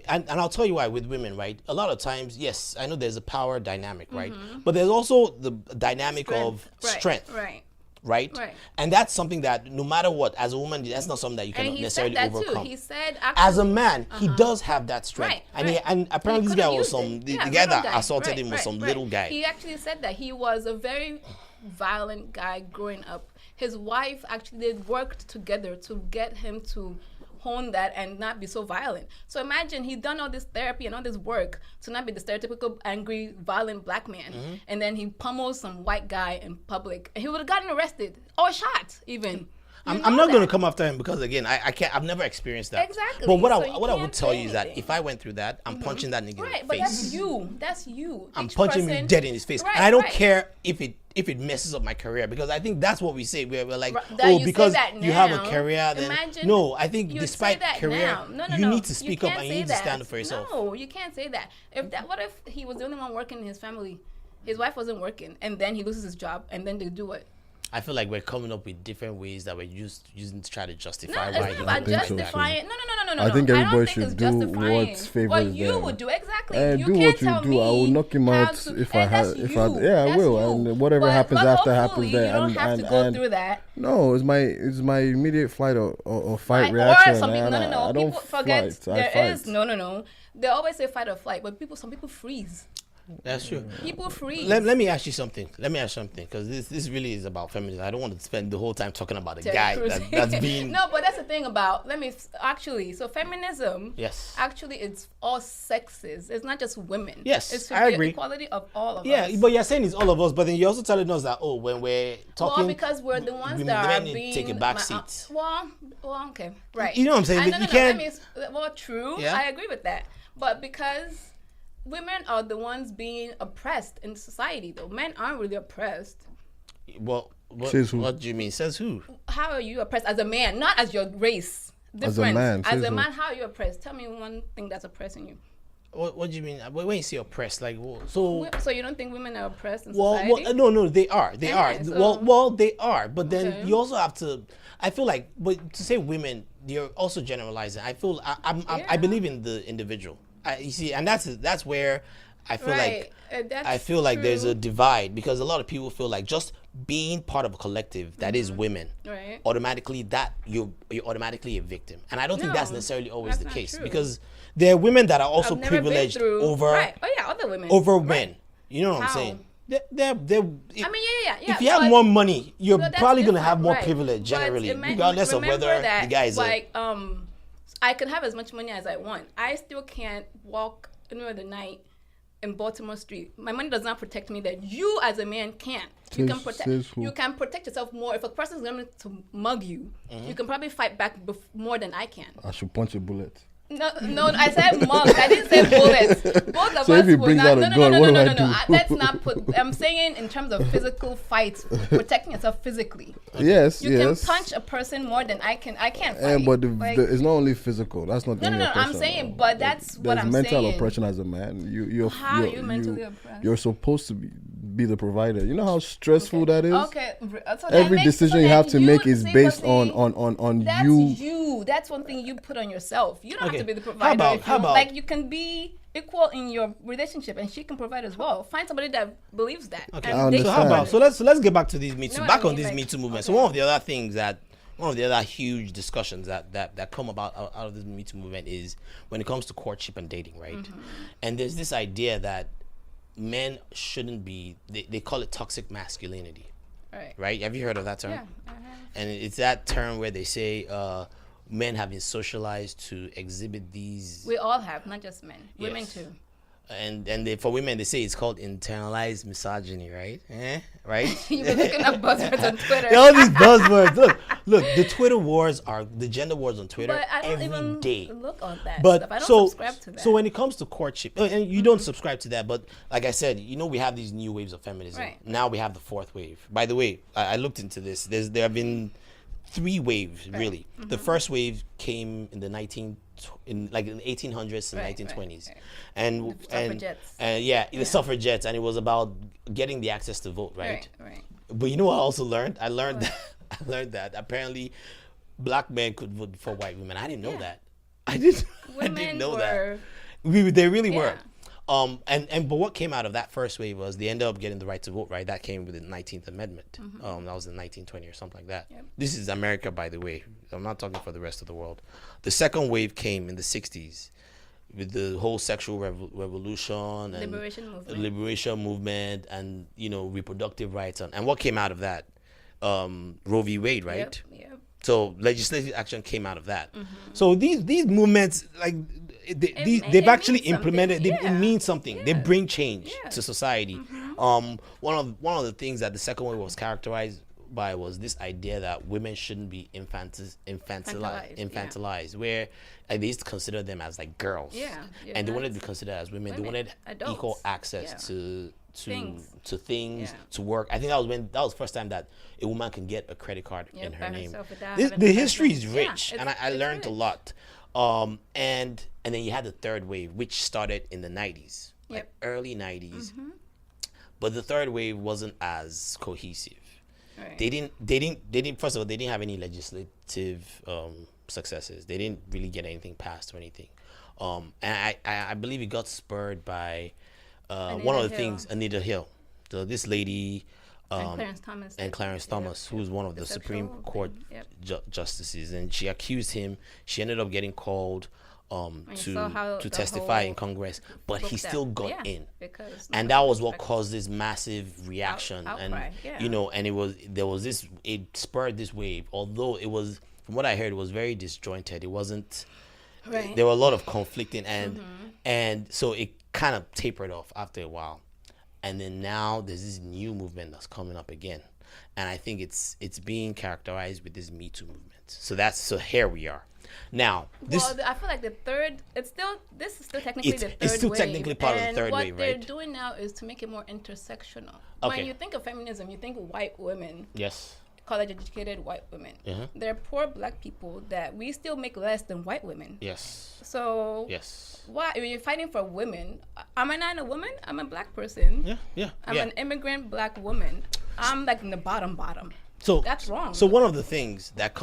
and I'll tell you why. With women, right? A lot of times, yes, I know there's a power dynamic, right? But there's also the dynamic of strength, Right. right? Right. And that's something that no matter what, as a woman, that's not something that you And can he necessarily said that overcome. too. He said, As a man, he does have that strength, Right, and apparently this guy was the guy little that assaulted him was some little guy. He actually said that he was a very violent guy growing up. His wife actually worked together to get him to hone that and not be so violent. So imagine he'd done all this therapy and all this work to not be the stereotypical angry, violent black man, and then he pummels some white guy in public, and he would have gotten arrested or shot even. I'm not going to come after him because again, I can't. I've never experienced that. Exactly. But what So I you would can't tell say you is that anything. if I went through that, I'm punching that nigga Right, in the but face. that's you. That's you. I'm Each punching him person- dead in his face, Right, and I don't right. care if it messes up my career because I think that's what we say. We're like, That oh, you say because that you have a now, career, then imagine no. I think you'd despite say that career, now. No, you no. need to speak up can't and you say need to stand that. up for yourself. No, you can't say that. What if he was the only one working in his family? His wife wasn't working, and then he loses his job, and then they do what? I feel like we're coming up with different ways that we're using to try to No, justify it's why not he about would do like that. justifying. No. I think don't everybody think it's should do justifying. what favors What you them. would do exactly. Do can't what you tell do. me I will knock him how out to- if I and had. that's If you. I, yeah, I That's will. you. And whatever happens but after hopefully happens there. You don't have to go through that. No, it's my immediate flight or fight Right? reaction. Or some people, man. no. I don't People forget fight. I there is fight. no. They always say fight or flight, but some people freeze. That's true. People freeze. Let me ask you something. Because this really is about feminism. I don't want to spend the whole time talking about a Terry guy Crews. that's being. No, but that's the thing about so feminism. Yes. Actually, it's all sexes. It's not just women. Yes, it's I agree. Equality of all of Yeah, us. but you're saying it's all of us, but then you're also telling us that when we're talking, Well, because we're the ones women that are need to being take a back seat. well, okay, right. You know what I'm saying? No, You can't- True. Yeah. I agree with that. But because women are the ones being oppressed in society, though men aren't really oppressed. Well, Says who? what do you mean? Says who? How are you oppressed as a man, not as your race? As a Different. man, As says a who? man, how are you oppressed? Tell me one thing that's oppressing you. What do you mean? When you say oppressed, like so? So you don't think women are oppressed in Well, society? no, they are. They Okay, are. so- Well, they are. But then Okay. you also have to. I feel like, but to say women, you're also generalizing. I feel I Yeah. believe in the individual. You see, and that's where I feel Right. like That's I feel like there's true. a divide because a lot of people feel like just being part of a collective that is women, Right. automatically that you're automatically a victim, and I don't think that's No, necessarily always that's the not case true. because there are women that are also I've never been privileged through- over Right. Oh yeah, other women. over Right. men. You know what I'm How? saying? They're, I mean, yeah. if you have but- more money, you're No, that's probably going to have different, more right. privilege But generally, ima- regardless of remember whether that, the guy is like I could have as much money as I want. I still can't walk in the middle of the night in Baltimore Street. My money does not protect me that you as a man can't. You can Says who? you can protect yourself more. If a person's going to mug you, Mm-hmm. you can probably fight back more than I can. I should punch a bullet. No, I said mugs. I didn't say bullets. Both of So us if he will brings not. out a No. gun, what do I do? Let's not put. I'm saying in terms of physical fights, protecting yourself physically. Yes, You yes. can punch a person more than I can. I can't fight. And but Like, it's not only physical. That's not the only no. I'm oppression. saying, but that's what There's I'm mental saying. oppression as a man. You're How are you mentally oppressed? You're supposed to be the provider. You know how stressful that is. Okay. So Every decision you have to make is based on That's you. That's one thing you put on yourself. You don't Okay. have to be the provider. How about- like you can be equal in your relationship, and she can provide as well. Find somebody that believes that. Okay. and I date So how understand. about somebody. let's get back to these Me Too. know what Back I on mean? this Like, Me Too movement. okay. So one of the other huge discussions that come about out of this Me Too movement is when it comes to courtship and dating, right? Mm-hmm. And there's this idea that men shouldn't be. They call it toxic masculinity, right? Have you heard of that term? Yeah. I have. And it's that term where they say men have been socialized to exhibit these. We all have, not just men. Women Yes. too. And for women, they say it's called internalized misogyny, right? Right? You've been looking up buzzwords on Twitter. All these buzzwords. Look, the Twitter wars are the gender wars on Twitter But I don't every even day. look on that But stuff. I don't so subscribe to that. so when it comes to courtship, and you don't subscribe to that, but like I said, we have these new waves of feminism. Right. Now we have the fourth wave. By the way, I looked into this. There have been 3 waves really. The first wave came in the 1800s to the Right, 1920s, right. and The suffragettes. the suffragettes, and it was about getting the access to vote, right? Right. But you know what I also learned? I learned that apparently black men could vote before white women. I didn't know that. I didn't Women know were, that. They really were. Yeah. But what came out of that first wave was they ended up getting the right to vote, right? That came with the 19th Amendment. That was in 1920 or something like that. Yep. This is America, by the way. I'm not talking for the rest of the world. The second wave came in the 60s with the whole sexual revolution and Liberation movement. and reproductive rights and what came out of that, Roe v. Wade, right? Yep. So legislative action came out of that. So these movements, like they've it actually means something. implemented. It Yeah. means something. They Yeah. bring change Yeah. to society. One of the things that the second one was characterized by was this idea that women shouldn't be infantilized, where like, they used to consider them as like girls. Yeah. And they wanted to be considered as women. They Women, wanted adults. equal access Yeah. to Things. things, Yeah. to work. I think that was the first time that a woman can get a credit card Yeah, in by her name. herself without This, having the a history is husband. Yeah, rich, it's- and I it's learned a rich. lot. And then you had the third wave, which started in the 90s, like Yep. early 90s. But the third wave wasn't as cohesive. Right. They didn't. First of all, they didn't have any legislative successes. They didn't really get anything passed or anything. And I believe it got spurred by one of the Hill. things, Anita Hill, this lady, And Clarence Thomas. and Clarence Thomas, who's one of the Supreme sexual Court thing. Yep. justices, and she accused him. She ended up getting called you saw how to the testify whole in Congress, but he book still that- got yeah, in. because And nobody that was what respected- caused this massive reaction, outcry, yeah. and it spurred this wave. Although it was, from what I heard, it was very disjointed. It wasn't. Right. There were a lot of conflicting, and so it kind of tapered off after a while, and then now there's this new movement that's coming up again, and I think it's being characterized with this Me Too movement. So here we are. Now, Well, I feel like this is still technically the third wave. It's still technically part of the And third what wave, they're right? doing now is to make it more intersectional. Okay. When you think of feminism, you think of white women, yes. college-educated white women. Uh-huh. They're poor black people that we still make less than white women. Yes. So Yes. why when you're fighting for women? Am I not a woman? I'm a black person. Yeah. I'm an immigrant black woman. I'm like in the bottom. So That's wrong. So one of the things that's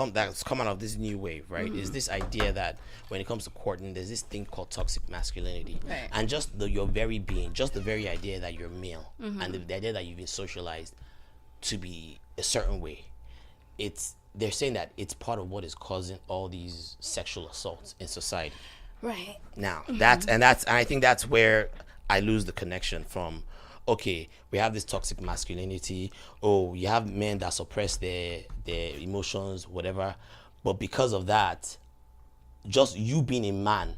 come out of this new wave, right, is this idea that when it comes to courting, there's this thing called toxic masculinity, Right. and just your very being, just the very idea that you're male, and the idea that you've been socialized to be a certain way. They're saying that it's part of what is causing all these sexual assaults in society. Right. Now I think that's where I lose the connection from. Okay, we have this toxic masculinity. Oh, you have men that suppress their emotions, whatever. But because of that, just you being a man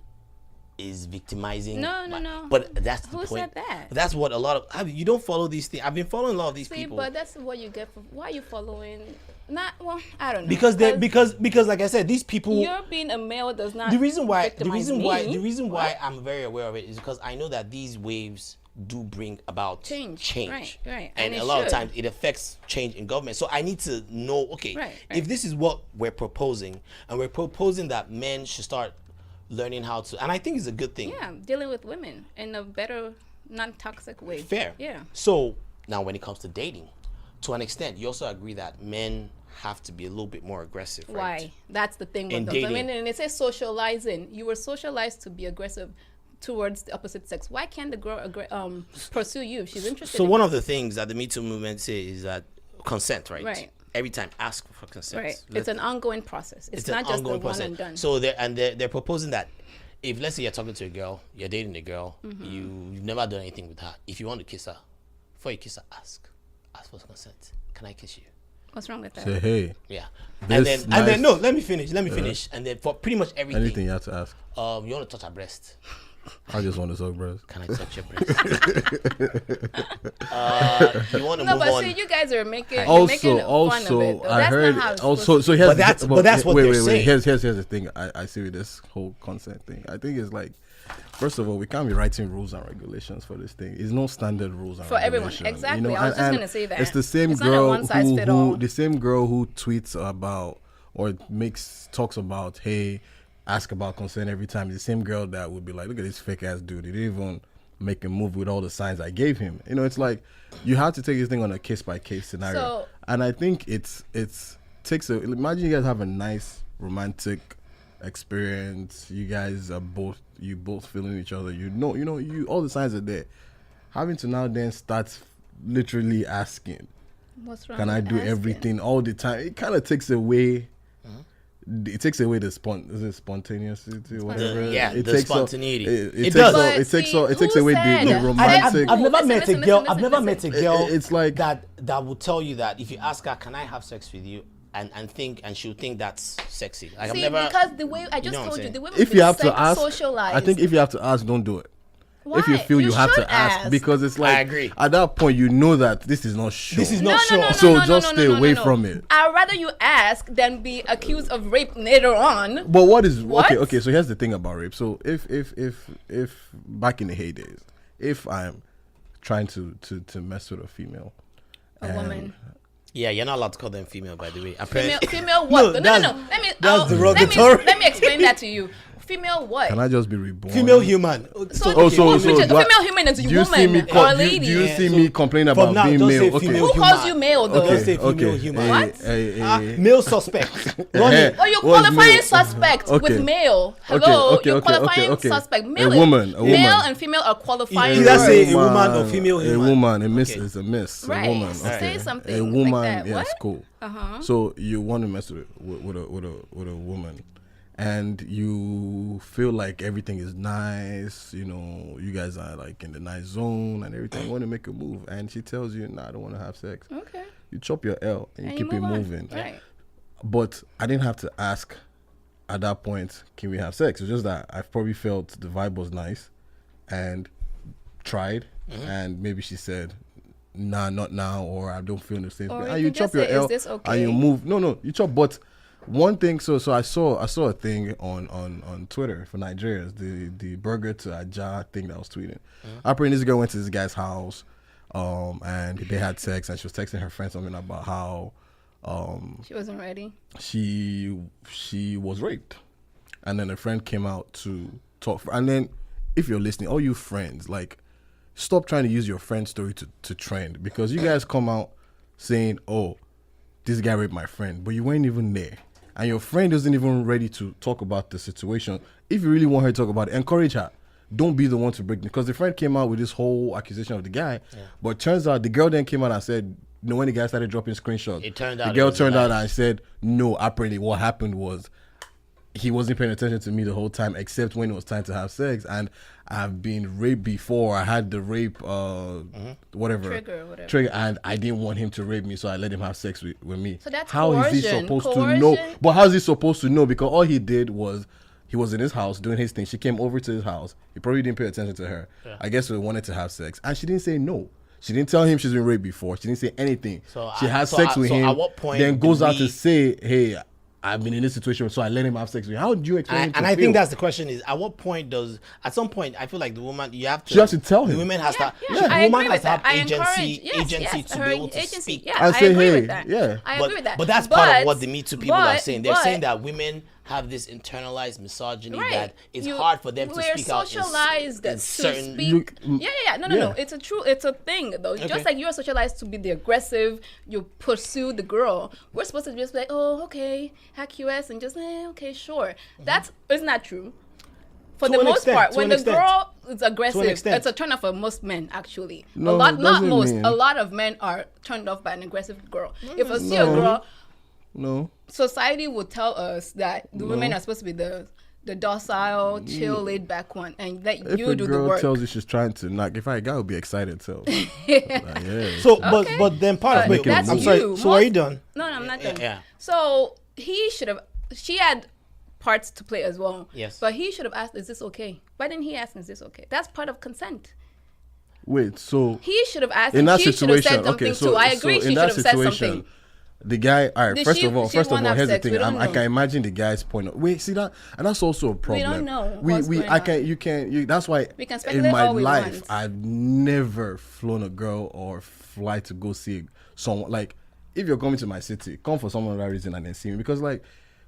is victimizing. No. But that's the Who point. said that? That's what a lot of you don't follow these things. I've been following a lot of these See, people. but that's what you get. Why are you following Not well. I don't know. Because they because like I said, these people. you're being a male does not. The reason why victimize me. I'm very aware of it is because I know that these waves do bring about Change. Right. And it a lot of should. times it affects change in government. So I need to know, okay, Right. if this is what we're proposing, and we're proposing that men should start learning how to, and I think it's a good thing. Yeah, dealing with women in a better, non-toxic way. Fair. Yeah. So now when it comes to dating, to an extent, you also agree that men have to be a little bit more aggressive, right? Why? That's the thing In with them. I dating. mean, and it says socializing. You were socialized to be aggressive towards the opposite sex. Why can't the girl pursue you if she's interested? So in one you? of the things that the Me Too movement says is that consent, right? Right. Every time, ask for consent. Right. It's an ongoing process. It's an not just the ongoing one process. and done. So they're proposing that if, let's say, you're talking to a girl, you're dating a girl, Mm-hmm. you've never done anything with her. If you want to kiss her, before you kiss her, ask for consent. Can I kiss you? What's wrong with that? Say, hey, Yeah. This And then nice- no, let me finish. And then for pretty much everything, anything you have to ask. you want to touch her breast. I just want to suck breast. Can I touch your breast? You want to No, move but on. see, you guys are making fun of it. Also, Though. I That's heard. not how it's Also, so here's But that's what they're saying. Here's the thing. I see with this whole consent thing. I think it's like, first of all, we can't be writing rules and regulations for this thing. It's no standard rules and For everyone. regulations. Exactly. I was just gonna say that. It's the same It's not a girl one-size-fit-all. the same girl who tweets about or talks about, hey, ask about consent every time. The same girl that would be like, look at this fake ass dude. He didn't even make a move with all the signs I gave him. You know, it's like you have to take this thing on a case by case scenario. So- and I think imagine you guys have a nice romantic experience. You guys are both feeling each other. You all the signs are there. Having to now then start literally asking, What's wrong can I with do asking? everything all the time? It kind of takes away. It takes away the spontaneity, whatever. The takes spontaneity. It does. takes away the romantic. I've never Listen, met a listen, girl. listen, I've never listen. met a girl. It's like that Will tell you that if you ask her, can I have sex with you? And she'll think that's sexy. Like, See, I've never, because the way I just know what I'm told you, saying? the way we've if been you have to ask, socialized. I think if you have to ask, don't do it. Why? If you feel you have should to ask, because it's like I agree. at that point you know that this is not sure. This is not sure. So just stay away from it. I'd rather you ask than be accused of rape later on. But what is What? okay? So here's the thing about rape. So if back in the heydays, if I'm trying to mess with a female, A woman. Yeah, you're not allowed to call them female, by the way. Female what? No. that's derogatory. Let me explain that to you. Female what? can I just be reborn? Female human. So, Oh, so do do I- female human is Do you see me? woman or a lady. Do you see So me complain from about now, being don't say male? Okay. female Who human. calls you male though? Don't say female Okay. human. What? Male suspect. Ronnie, Oh, you're What's qualifying male? suspect Okay. with male. Hello, okay, you're okay, qualifying okay. suspect. A Male, woman. Male and female are qualifying. Either words. say a woman or female human. A woman, a miss Okay. is a miss. Right. A woman. Say Okay. something A like woman, that. yes, What? cool. Uh-huh. So you want to mess with a woman, and you feel like everything is nice. You know, you guys are like in the nice zone and everything. You want to make a move, and she tells you, "Nah, I don't want to have sex." Okay. You chop your L and you And keep you it move on. moving. Right. But I didn't have to ask at that point, can we have sex? It's just that I probably felt the vibe was nice and tried, and maybe she said, nah, not now, or I don't feel the same. Or And you you can chop just your say, is L this and okay? you move. No, you chop. But one thing, so I saw a thing on Twitter for Nigerians, the burger to Aja thing that I was tweeting. Apparently this girl went to this guy's house, and they had sex, and she was texting her friend something about how She wasn't ready. she was raped, and then a friend came out to talk. And then, if you're listening, all you friends, like, stop trying to use your friend's story to trend, because you guys come out saying, "Oh, this guy raped my friend," but you weren't even there, and your friend isn't even ready to talk about the situation. If you really want her to talk about it, encourage her. Don't be the one to break it, because the friend came out with this whole accusation of the guy, but turns out the girl then came out and said, no, when the guy started dropping screenshots, It turned the out girl it was turned a out lie. and said, no, apparently what happened was he wasn't paying attention to me the whole time, except when it was time to have sex, and I've been raped before. I had the rape whatever Trigger, and I didn't want him to rape me, so I let him have sex with me. So that's how is he coercion. supposed to know? Coercion? But how is he supposed to know? Because all he did was, he was in his house doing his thing. She came over to his house. He probably didn't pay attention to her. I guess he wanted to have sex, and she didn't say no. She didn't tell him she's been raped before. She didn't say anything. She has so sex with him. At what point then goes out we- to say, "Hey, I've been in this situation, so I let him have sex with you." How do you explain? And I think that's the question: is at what point at some point I feel like the woman She has to tell him. The woman has to. Yeah, The I woman agree has with to have that. I agency encourage- to her be able to agency. speak. Yeah, I I say, agree hey, with that. yeah. I agree with that. But that's part of what the Me Too people are saying. They're saying that women have this internalized misogyny that it's hard for them to speak out. We're socialized to certain. speak. No. It's a thing though. Okay. Just like you're socialized to be the aggressive, you pursue the girl. We're supposed to just be like, oh, okay, hack US, and just okay, sure. Isn't that true? For the most part, when the girl is aggressive, it's a turn off for most men. Actually, No, not doesn't most. mean- A lot of men are turned off by an aggressive girl. If I see a girl, No. society would tell us that the women are supposed to be the docile, chill, laid back one, and let If you a do the girl work. tells you she's trying to knock, if I guy would be excited, so yeah. So, Okay. but then part of But it. that's I'm sorry. you. So are you done? No, I'm not done. Yeah. So she had parts to play as well. Yes. But he should have asked, is this okay? Why didn't he ask, is this okay? That's part of consent. Wait, so He should have asked, in and that she should have situation, said something okay, so too. I agree, so she in should that have said situation, something. the guy, all right. Did First she- of all, she wanna have here's the sex? thing. We don't I know. can imagine the guy's point. Wait, see that, and that's also a problem. don't know We, what's going I on. can, you can, you. That's why We can in speculate my all we life, want. I've never flown a girl or fly to go see someone. Like, if you're coming to my city, come for some other reason and then see me, because like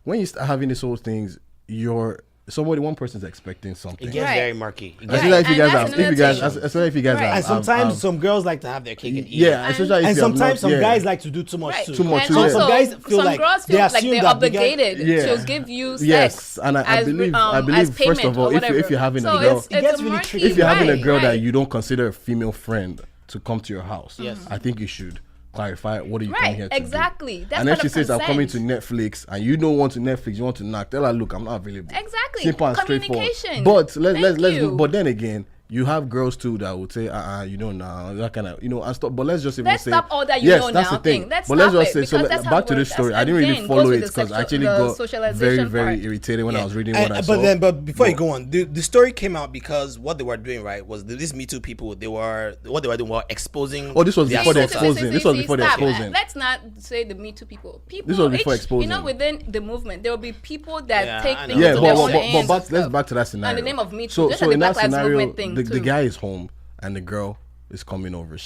when you start having these whole things, one person's expecting something. It gets Right. very murky. It gets- Especially if you and guys that's have, if you another guys, thing. especially if you guys Right. have, And sometimes have- some girls like to have their cake and eat. yeah, especially if And you have sometimes not- some yeah. guys like to do too much Right. too. Too much And too, yeah. also, Some guys feel some like girls they feel like assume they're that because- obligated Yeah. to give you sex. Yes, and I as, believe, as first payment of all, or if whatever. you're having So a girl, it's gets a really murky- tricky. if you're having a girl that right. you don't consider a female friend to come to your house, Yes. I think you should clarify what are you coming Right, here to exactly. do. That's And then part she of says, "I'm coming to consent. Netflix," and you don't want to Netflix, you want to knock. Tell her, "Look, I'm not available." Exactly. Simple and straightforward. Communication. But Thank let's. you. But then again, you have girls too that would say, you don't know that kind of, and stop. But let's just even Let's say, stop all that you yes, know that's now the thing. thing. Let's But let's stop just it, say, so because that's how back it to this works. story. That's, I didn't really again, follow goes it with the because I sexual- actually the got socialization very part. irritated when I was reading what I And, saw. but before you go on, the story came out because what they were doing, right, was these Me Too people. What they were doing were exposing. Oh, this was their before the assault. exposing. This was before the stop. exposing. Let's not say the Me Too people. People, This was before You exposing. know, within the movement, there will be people that Yeah, take I things know. Yeah, into but, their but, own but, hands but and let's stuff. back to that scenario. And the name of Me Too. So, Just so like the in that Black Lives scenario, Movement thing the too. guy is home and the girl is coming over.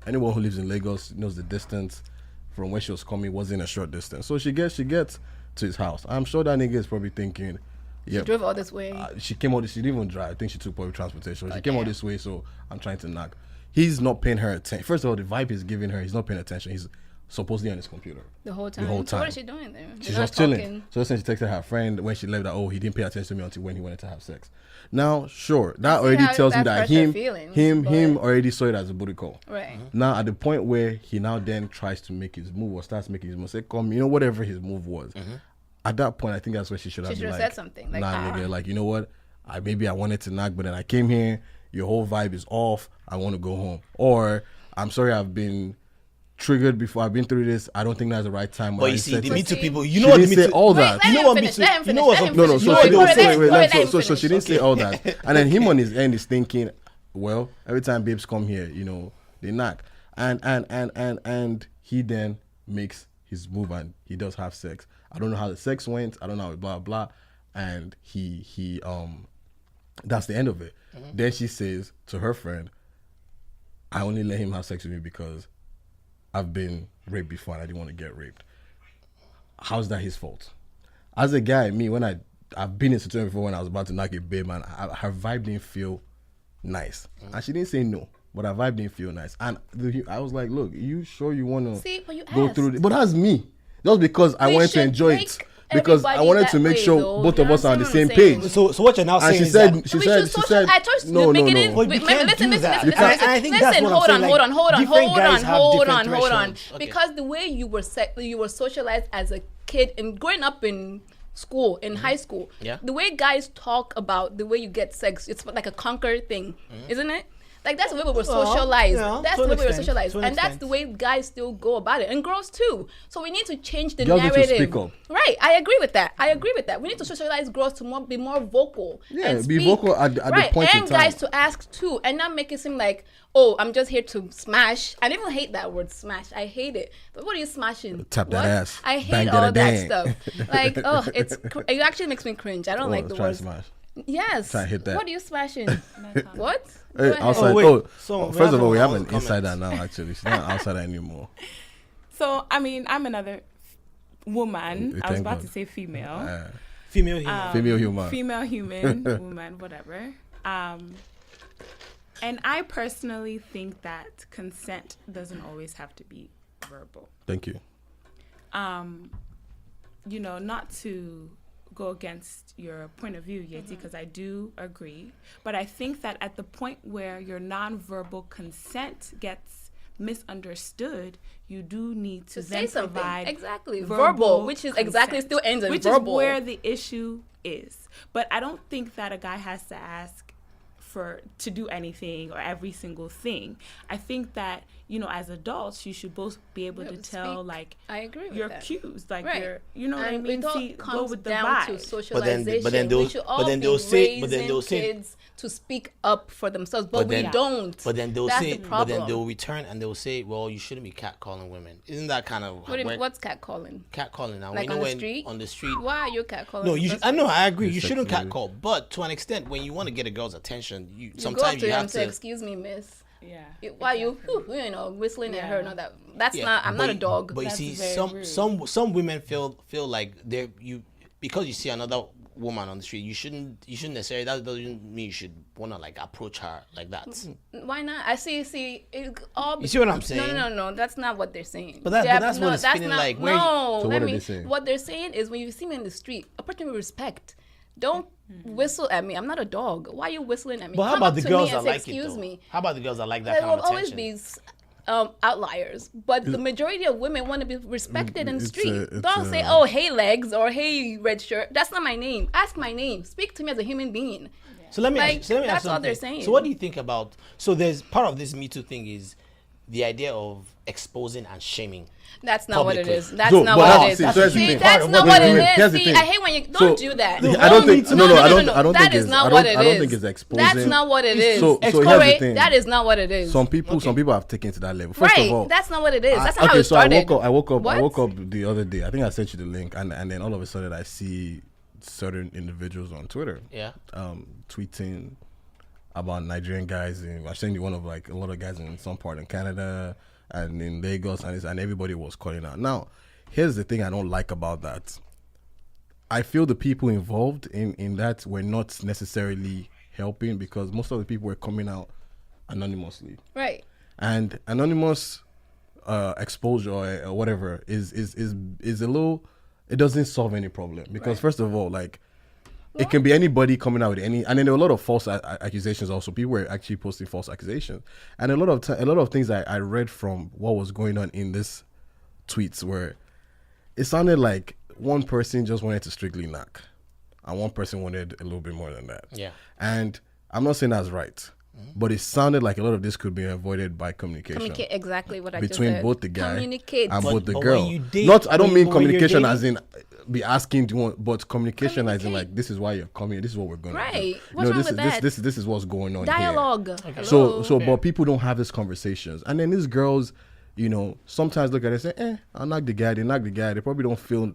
Anyone who lives in Lagos knows the distance from where she was coming wasn't a short distance. So she gets to his house. I'm sure that nigga is probably thinking, yeah, She drove all this way. she came all this. She didn't even drive. I think she took public transportation. She Oh, came all damn. this way, so I'm trying to knock. He's not paying her attention. First of all, the vibe he's giving her, he's not paying attention. He's supposedly on his computer. The whole time. whole So time. what is she doing there? She's They're not just chilling. talking. So then she texted her friend when she left that, oh, he didn't pay attention to me until when he wanted to have sex. Now, sure, that see already how tells me that that hurts her him feelings, but- already saw it as a booty call. Right. Now, at the point where he now then tries to make his move or starts making his move, say, come, whatever his move was. At that point, I think that's where she should have She been should have like, said something, like, nah, nigga, like, you know what? Maybe I wanted to knock, but then I came here, your whole vibe is off, I want to go home. Or, I'm sorry I've been triggered before, I've been through this, I don't think that's the right time. But you see, the Me Too people, She didn't say all that. Let You know him what finish, Me Too- let him you know finish, what's let up- him No, no, finish. so No, she go didn't ahead, say, let him so she finish. didn't say all that. And then him on his end is thinking, well, every time babes come here, they knock. And he then makes his move and he does have sex. I don't know how the sex went, I don't know, blah, blah. And he that's the end of it. Then she says to her friend, I only let him have sex with me because I've been raped before and I didn't want to get raped. How's that his fault? As a guy, me, when I've been in a situation before when I was about to knock a babe, man, her vibe didn't feel nice. And she didn't say no, but her vibe didn't feel nice. And I was like, look, you sure you want to See, but you go asked. through this? But that's me. Just because I We wanted to should enjoy make it. Because I everybody wanted that to make way, sure though. both You of us are on the understand same what I'm page. saying? So what you're now And saying she is said, that she We said, should she social- said, I told you no, in the no, beginning. no. But you can't listen, do listen, that. listen, And listen. I think that's Listen, what I'm hold saying, on, like, hold on. different guys have different thresholds. Okay. Because the way you were socialized as a kid and growing up in school, in high school, Yeah. the way guys talk about the way you get sex, it's like a conquer thing, isn't it? Like that's the way we were socialized. yeah, That's to the an way we were extent, socialized, to an and that's extent. the way guys still go about it, and girls too. So we need to change the Girls need to narrative. speak up. Right, I agree with that. We need to socialize girls to be more vocal. Yeah, and be speak. vocal at the point in and time. guys to ask too, and not make it seem like, oh, I'm just here to smash. I even hate that word smash. I hate it. But what are you smashing? Tap that What? ass. I hate Bang, all da, da, that dang. stuff. Like, oh, it actually makes me cringe. I don't like the try word. smash. Yes. Try to hit that. What are you smashing? What? Hey, Go ahead. outside. Oh, wait. Oh, So, we first have of all, we all have the an comments. insider now. Actually, she's not outsider anymore. So, I mean, I'm another woman. I was Thank about God. to say female. Female human. Female human. Female human, woman, whatever. And I personally think that consent doesn't always have to be verbal. Thank you. You know, not to go against your point of view, Yeti, because I do agree. But I think that at the point where your nonverbal consent gets misunderstood, you do need to say then something. provide Exactly. Verbal, which is exactly consent, still ends in which verbal. is where the issue is. But I don't think that a guy has to ask to do anything or every single thing. I think that, you know, as adults, you should both be able to tell, speak. like, I agree with your that. cues, like Right. your, you know what I And mean? it all See, go comes with the down to vibe. socialization. they'll- we should all but then be they'll say- raising kids to speak up for themselves, but we then- don't. But then they'll That's say, the but problem. then they'll return and they'll say, well, you shouldn't be catcalling women. Isn't that kind of What's catcalling? catcalling now? Like You know on the when street? On the street. Why are you catcalling? No, in the you. first I know. place? I agree. You It's shouldn't sexually- catcall, but to an extent, when you want to get a girl's attention, You go up sometimes to you her have and say, to. "Excuse me, miss." Yeah. Why you whistling at her and all that? That's Yeah, not. I'm not a dog. But you That's see, very some women feel like they're because you see another woman on the street, you shouldn't necessarily, that doesn't mean you should wanna like approach her like that. Why not? I see. It all. You see what I'm saying? No. That's not what they're saying. But that's what it's feeling not, like. Where you- No, So let what are me. they saying? What they're saying is when you see me in the street, approach me with respect. Don't whistle at me. I'm not a dog. Why are you whistling at me? But how Come about up the to girls me and that say, like excuse it though? me. How about the girls that like that There kind will of always attention? be outliers, but the majority of women want to be respected in the It's street. a- Don't say, "Oh, hey legs" or "Hey red shirt." That's not my name. Ask my name. Speak to me as a human being. So let me Like, ask, so let me ask that's all they're something. saying. So what do you think about? So there's part of this Me Too thing is the idea of exposing and shaming. That's not what it Publicly. is. That's So, not but what now, it is. see, so here's the See, thing. that's not Wait, what wait, it wait, is. here's the See, thing. I hate when you So- don't do that. I don't think. No, I don't That think is it's. not I what don't. it I don't is. think it's exposing. That's not what it is. So here's the Corey, thing. that is not what it is. Some people have taken it to that level. First Right. of all, That's not what it is. That's not okay, how it so I started. woke up What? the other day. I think I sent you the link, and then all of a sudden I see certain individuals on Twitter, Yeah. tweeting about Nigerian guys. I think one of like a lot of guys in some part in Canada and in Lagos, and everybody was calling out. Now, here's the thing I don't like about that. I feel the people involved in that were not necessarily helping because most of the people were coming out anonymously. Right. And anonymous exposure or whatever is a little. It doesn't solve any problem because first of all, like it can be anybody coming out with any, and then there were a lot of false accusations. Also, people were actually posting false accusations, and a lot of things I read from what was going on in this tweets were, it sounded like one person just wanted to strictly knock, and one person wanted a little bit more than that. Yeah. And I'm not saying that's right. But it sounded like a lot of this could be avoided by communication. Communicate exactly what I just Between said. both the guy Communicate. and both the But girl. when you date- I don't when- mean but when you're communication as dating- in be asking, do you want, but communication as in Communicate. like, this is why you're coming, this is what we're going to do. Right. What's wrong this with is that? this is what's going on Dialogue. here. Hello. So but people don't have these conversations. And then these girls, sometimes look at it and say, I'll knock the guy, they knock the guy, they probably don't feel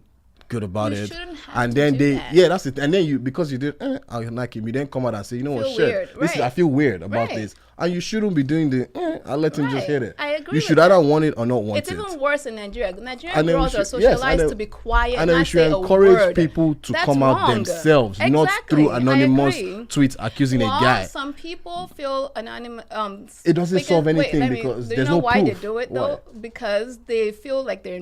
good about You it. shouldn't have And to then do that. that's it. And then because you did, I'll knock him, you then come out and say, you know what, Feel shit, weird. this is, Right. I feel weird about Right. this. And you shouldn't be doing I'll let him just Right. hit it. I agree You with should that. either want it or not want It's it. even worse in Nigeria. Nigerian And then we girls are should- yes, and socialized then- to be quiet and then we not should say a encourage word. people to That's come out wrong. themselves, not Exactly. through I anonymous agree. tweets accusing Well, a guy. some people feel anonymous. It doesn't solve anything because do there's you know no why proof. they do it though? Because they feel like they're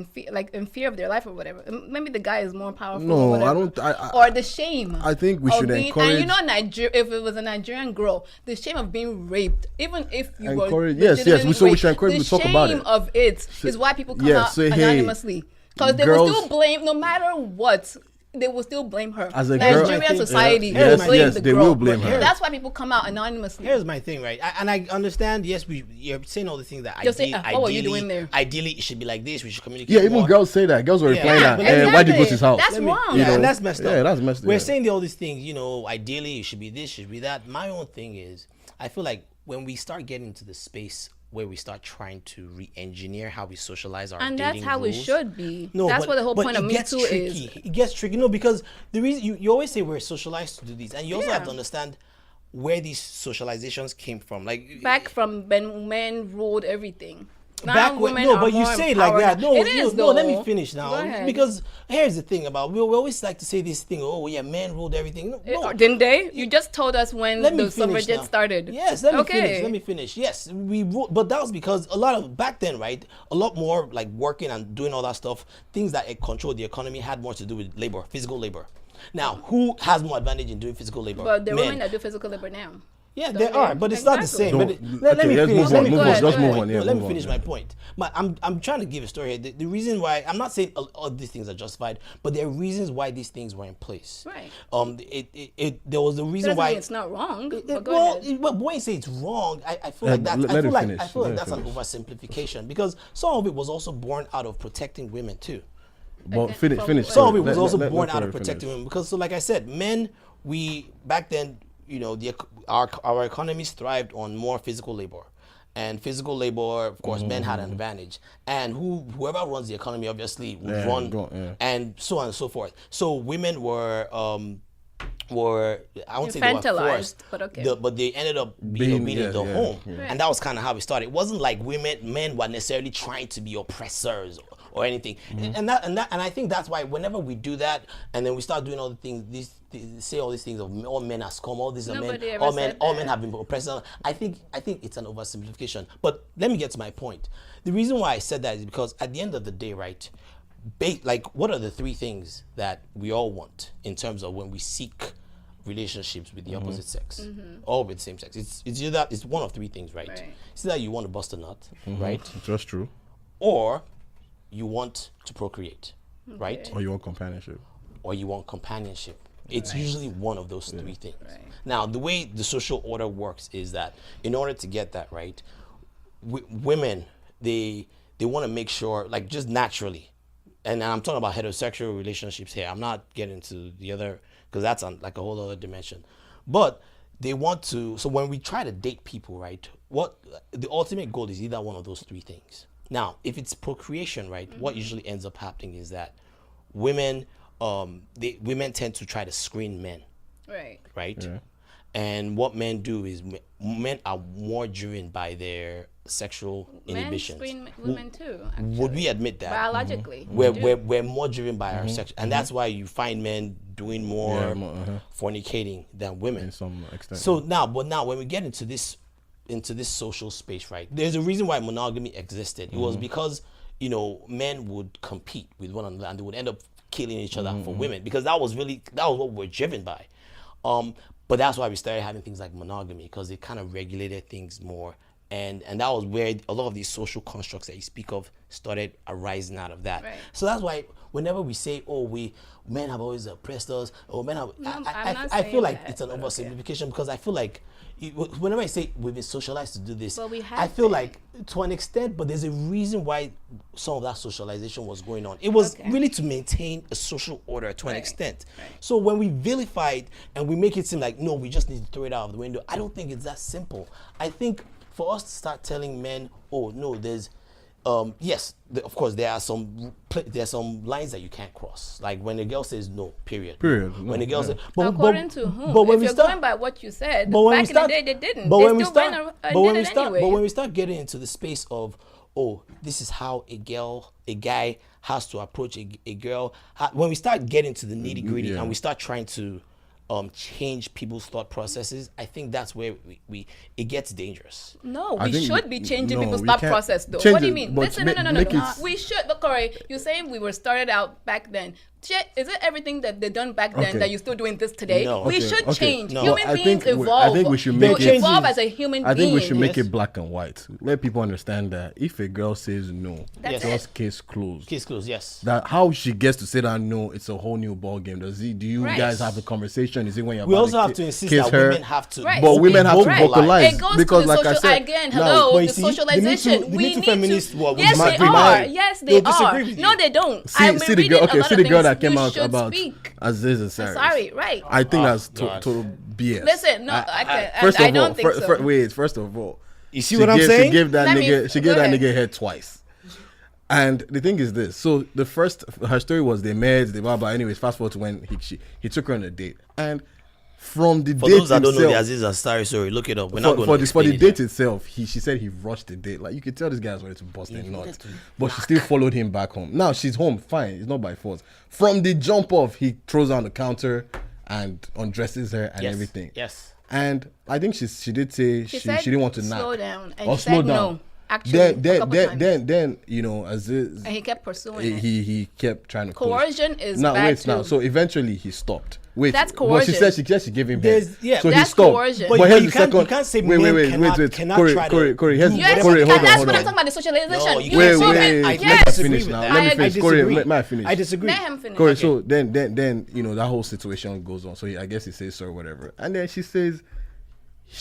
in fear of their life or whatever. Maybe the guy is more powerful. No, or whatever. I don't. Or the shame. I think we of should being, encourage. And you know, if it was a Nigerian girl, the shame of being raped, even if you were Encourage- yes, legitimately so we raped, should encourage the people to talk about shame it. of it is why people come yeah, out say, hey, anonymously. Because they girls- will still blame, no matter what. they will still blame her. As a girl, Nigerian yeah, society yes, will blame yes, the they girl. will blame her. That's why people come out anonymously. Here's my thing, right? And I understand. Yes, you're saying all the things that You're saying, what were you doing there? Ideally, it should be like this. We should communicate. Yeah, even more. girls say that. Girls were replying Yeah, that. but And why did you go to his house? That's wrong. Yeah, know? and that's messed up. Yeah, that's messed up. We're Yeah. saying all these things, ideally it should be this, should be that. My own thing is, I feel like when we start getting into the space where we start trying to re-engineer how we socialize our And dating that's how it rules, should be. No, that's but, what the whole but point it of gets metoo tricky. is. It gets tricky. No, because the reason you always say we're socialized to do these, and you also have to understand where these socializations came from. Like Back from when men ruled everything. Now back when, women no, are but you more say it like empowered that. now. No, It is, no. Let me though. finish Go now. ahead. Because here's the thing about we always like to say this thing. Oh yeah, men ruled everything. No, Didn't they? You just told us when let me the finish suffragettes now. started. Yes, let me finish. Yes, we ruled, but that was because a lot of back then, right? A lot more like working and doing all that stuff. Things that controlled the economy had more to do with labor, physical labor. Now, who has more advantage in doing physical labor? But there are Men. women that do physical labor now. Yeah, So there are, but it's not the exactly. same. No, But let okay, me let's finish. move Let on, me move on, finish just my move point. on, yeah, No, let me move on, finish yeah. my point. But I'm trying to give a story here. The reason why I'm not saying all these things are justified, but there are reasons why these things were in place. Right. There was a reason Doesn't why mean it's not wrong. But go well, ahead. but when you say it's wrong, I feel like that. let I him feel like finish, I feel let like him that's an oversimplification because some of it was also born out of protecting women too. But Okay, finish. Some of it Let- was also let- born let out of Corey protecting finish. women because, so like I said, men, we back then, our economies thrived on more physical labor, and physical labor, of course, men had an advantage, and whoever runs the economy obviously would Yeah, run, and so on and so forth. So women were I won't say they were Infantilized, forced, but okay. but they ended up being in the home, and that was kind of how it started. It wasn't like men were necessarily trying to be oppressors or anything, and I think that's why whenever we do that, and then we start doing all the things, say all these things of all men are scum, all these are men, Nobody ever all men, said all that. men have been oppressed. I think it's an oversimplification. But let me get to my point. The reason why I said that is because at the end of the day, right? Like, what are the three things that we all want in terms of when we seek relationships with the opposite sex or with the same sex? It's one of three things, right? Right. It's either you want to bust a nut, right? That's true. Or you want to procreate, right? Or you want companionship. Or you want companionship. It's usually one of those three things. Right. Now, the way the social order works is that in order to get that right, women, they want to make sure, like, just naturally, and I'm talking about heterosexual relationships here. I'm not getting to the other, because that's on like a whole other dimension. But they want to, so when we try to date people, right, what the ultimate goal is either one of those three things. Now, if it's procreation, right, what usually ends up happening is that women tend to try to screen men, right? Yeah. And what men do is men are more driven by their sexual inhibitions. Men screen women too. Would we admit that? Biologically. We're more driven by our sex, and that's why you find men doing more Yeah, more, fornicating than women. In some extent. So now when we get into this social space, right? There's a reason why monogamy existed. It was because men would compete with one another, and they would end up killing each other for women, because that was what we're driven by. But that's why we started having things like monogamy, because it kind of regulated things more. And that was where a lot of these social constructs that you speak of started arising out of that. Right. So that's why whenever we say, men have always oppressed us, or men have, No, I'm I not feel saying like that, it's an but oversimplification, because I feel like whenever I say we've been socialized to do this, But we have I feel been. like to an extent, but there's a reason why some of that socialization was going on. It was really to maintain a social order to an extent. Right. So when we vilify it and we make it seem like, no, we just need to throw it out of the window, I don't think it's that simple. I think for us to start telling men, oh no, there's yes, of course there are some lines that you can't cross. Like when a girl says no, period. When a girl says, According to whom? But when if we you're start, going by what you said, but when back we start, in the day they didn't. But They when we still start, went but and when did we it start, anyway. but when we start getting into the space of, oh, this is how a guy has to approach a girl. When we start getting to the nitty gritty and we start trying to change people's thought processes, I think that's where it gets dangerous. No, I we think should be changing no, people's we thought can't process though. change What do you it, mean? but Listen, no. make it- We should, but Corey, you're saying we were started out back then. Is it everything that they done back then Okay. that you're still doing this today? No. We Okay, should okay. change. No. Human Well, beings I evolve. think we should You make it. evolve as a human I being. think we should make Yes. it black and white. Let people understand that if a girl says no, That's just it. case closed. Case closed. Yes. That how she gets to say that no, it's a whole new ball game. Do you Right. guys have a conversation? Is it when you're We about also have ki- to insist kiss that her? women have to. Right. But women have to Right. vocalize It goes because, to the like I social said, again. now- Hello, but you the see, socialization. the Me Too need feminists to. will Yes, they disagree. are. Yes, they They'll disagree are. with No, you. they don't. See, I've see been the girl. reading a Okay, lot see of the girl things. that came You out should about speak. Aziz Ansari. Sorry, right? I think Oh, that's God. total BS. Listen, no, I First of don't all, think so. wait. First of all, You see what I'm She saying? gave that Let me- nigga. She go gave that ahead. nigga head twice. And the thing is this. So the first, her story was they met, they blah blah. Anyways, fast forward to when he took her on a date, and from the For date those that don't know the itself, Aziz Ansari story, look it up. We're not going for to the explain it date here. itself, she said he rushed the date. Like you could tell this guy was ready to bust a nut, but she still followed him back home. Now she's home, fine. It's not by force. From the jump off, he throws her on the counter and undresses her and Yes. everything. Yes. And I think she did say she said didn't want to knock slow down, and or she slow said down. no. Actually, a couple times. Then you know Aziz, And he kept pursuing it. he kept trying to push. Coercion is now bad wait too. now. So eventually he stopped. Wait, That's But she coercion. said she gave him head. There's- yeah, so he that's stopped. coercion. But But here's you the can't- second. you can't say wait, men wait, cannot- wait. cannot Corey, try to Corey, Corey. Here's, do Yes, Corey, and hold on, that's hold what I'm on. talking about, the socialization. No, you You Wait, can't so say wait. that. I Let me yes. disagree finish with now. that. Let me I finish. I Corey, disagree. let me finish. I disagree. Let him finish. Corey, Okay. so then you know that whole situation goes on. So I guess he says so or whatever, and then she says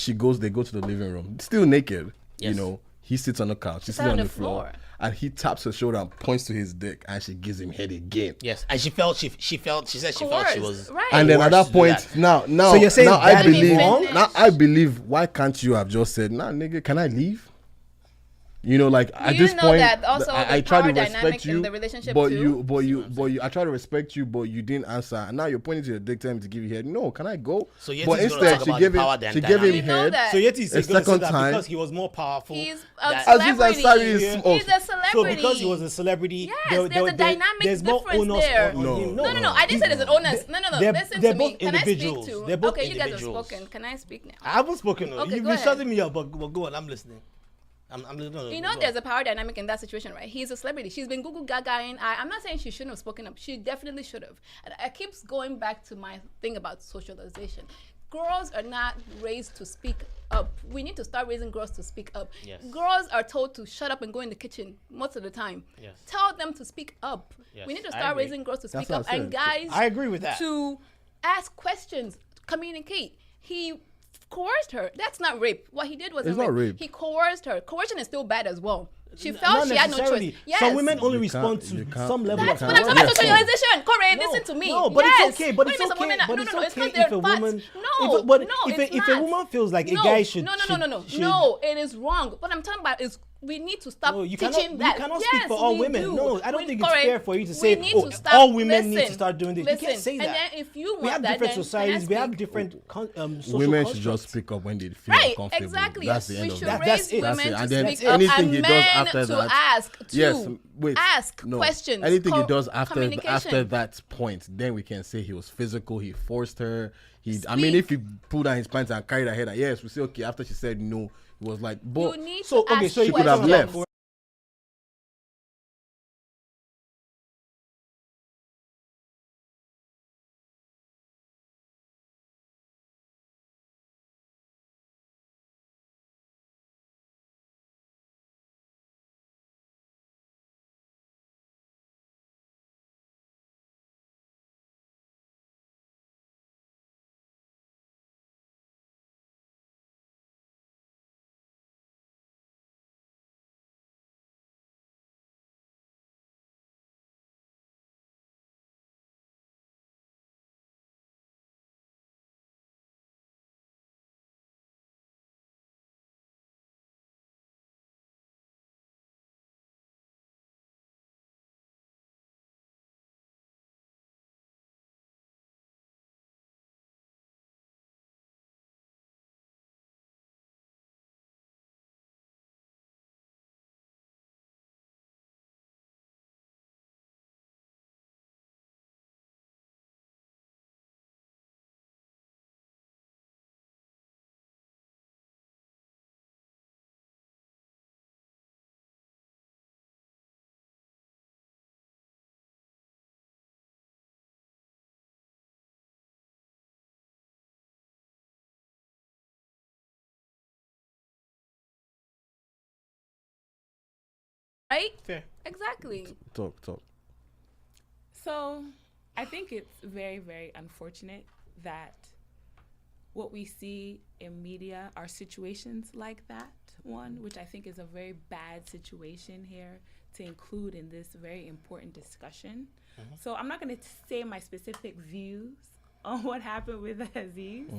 they go to the living room, still naked. You Yes. know, he sits on the couch, she sat sits on the floor, floor. and he taps her shoulder and points to his dick, and she gives him head again. Yes, and she said she felt she Coerced, was right. And then at Worse that to do point, that. now, So you're saying now I that is believe, wrong? now I believe. Why can't you have just said, "Nah, nigga, can I leave?" You know, like at you this know point, that also I the try to power dynamic respect in you, the relationship but too? I try to respect you, but you didn't answer, and now you're pointing to your dick, telling me to give you head. No, can I go? So Yeti's but gonna instead, talk she about gave the power him, she gave him dynamic. You know head. that. So Yeti is A going to say second that time. because he was more powerful. He's a that- celebrity. Ansari is- He's a So celebrity. because he was a celebrity, Yes, there's a dynamic there's more difference onus there. on him. No. I didn't say there's an onus. No. They're- Listen they're to me. both Can I speak individuals. to? They're both Okay, you guys have individuals. spoken. Can I speak now? I haven't spoken. Okay, You've go been ahead. shutting me up, but go on. I'm listening. I'm listening. You know, there's a power dynamic in that situation, right? He's a celebrity. She's been Google Gagaing. I'm not saying she shouldn't have spoken up. She definitely should have. And I keep going back to my thing about socialization. Girls are not raised to speak up. We need to start raising girls to speak up. Yes. Girls are told to shut up and go in the kitchen most of the time. Yes. Tell them to speak up. Yes, We need to I start agree. raising girls to That's speak what up I and said. guys I agree with that. to ask questions, communicate. He coerced her. That's not rape. What he did was It's not rape. He coerced her. Coercion is still bad as well. She Not felt she had no necessarily. choice. Yes. Some women only You respond can't- you to can't- some level you That's of what I'm talking about coercion. socialization. Corey, listen to me. No, but yes. it's okay. But What it's do you mean some okay. women are- But no, it's no, it's okay not if their a fault. woman. No, but no, if it's a not. woman feels like no, a guy should. No, should- no, it is wrong. What I'm talking about is we need to stop No, you teaching cannot. that. You cannot yes, speak for all we women. do. No, I don't think it's Corey, fair for you to we say, need "Oh, to stop. all women need to Listen, start doing this." You can't say that. And then if you want We have that, different then societies. We can I have speak? different social Women should constructs. just speak up when they feel Right, uncomfortable. exactly. That's the we end of should it. That's raise it. That's women it. to And then speak up anything and he does men after to that- ask too. Yes, wait. Ask No. questions. Anything he does after communication. that point, then we can say he was physical. He forced her. I mean, if he pulled down his pants and carried her head, yes, we say okay. After she said no, he was like, but You need So to okay, ask so you She could have questions. left. right? Fair. Exactly. Talk. So I think it's very, very unfortunate that what we see in media are situations like that one, which I think is a very bad situation here to include in this very important discussion. So I'm not going to say my specific views on what happened with Aziz,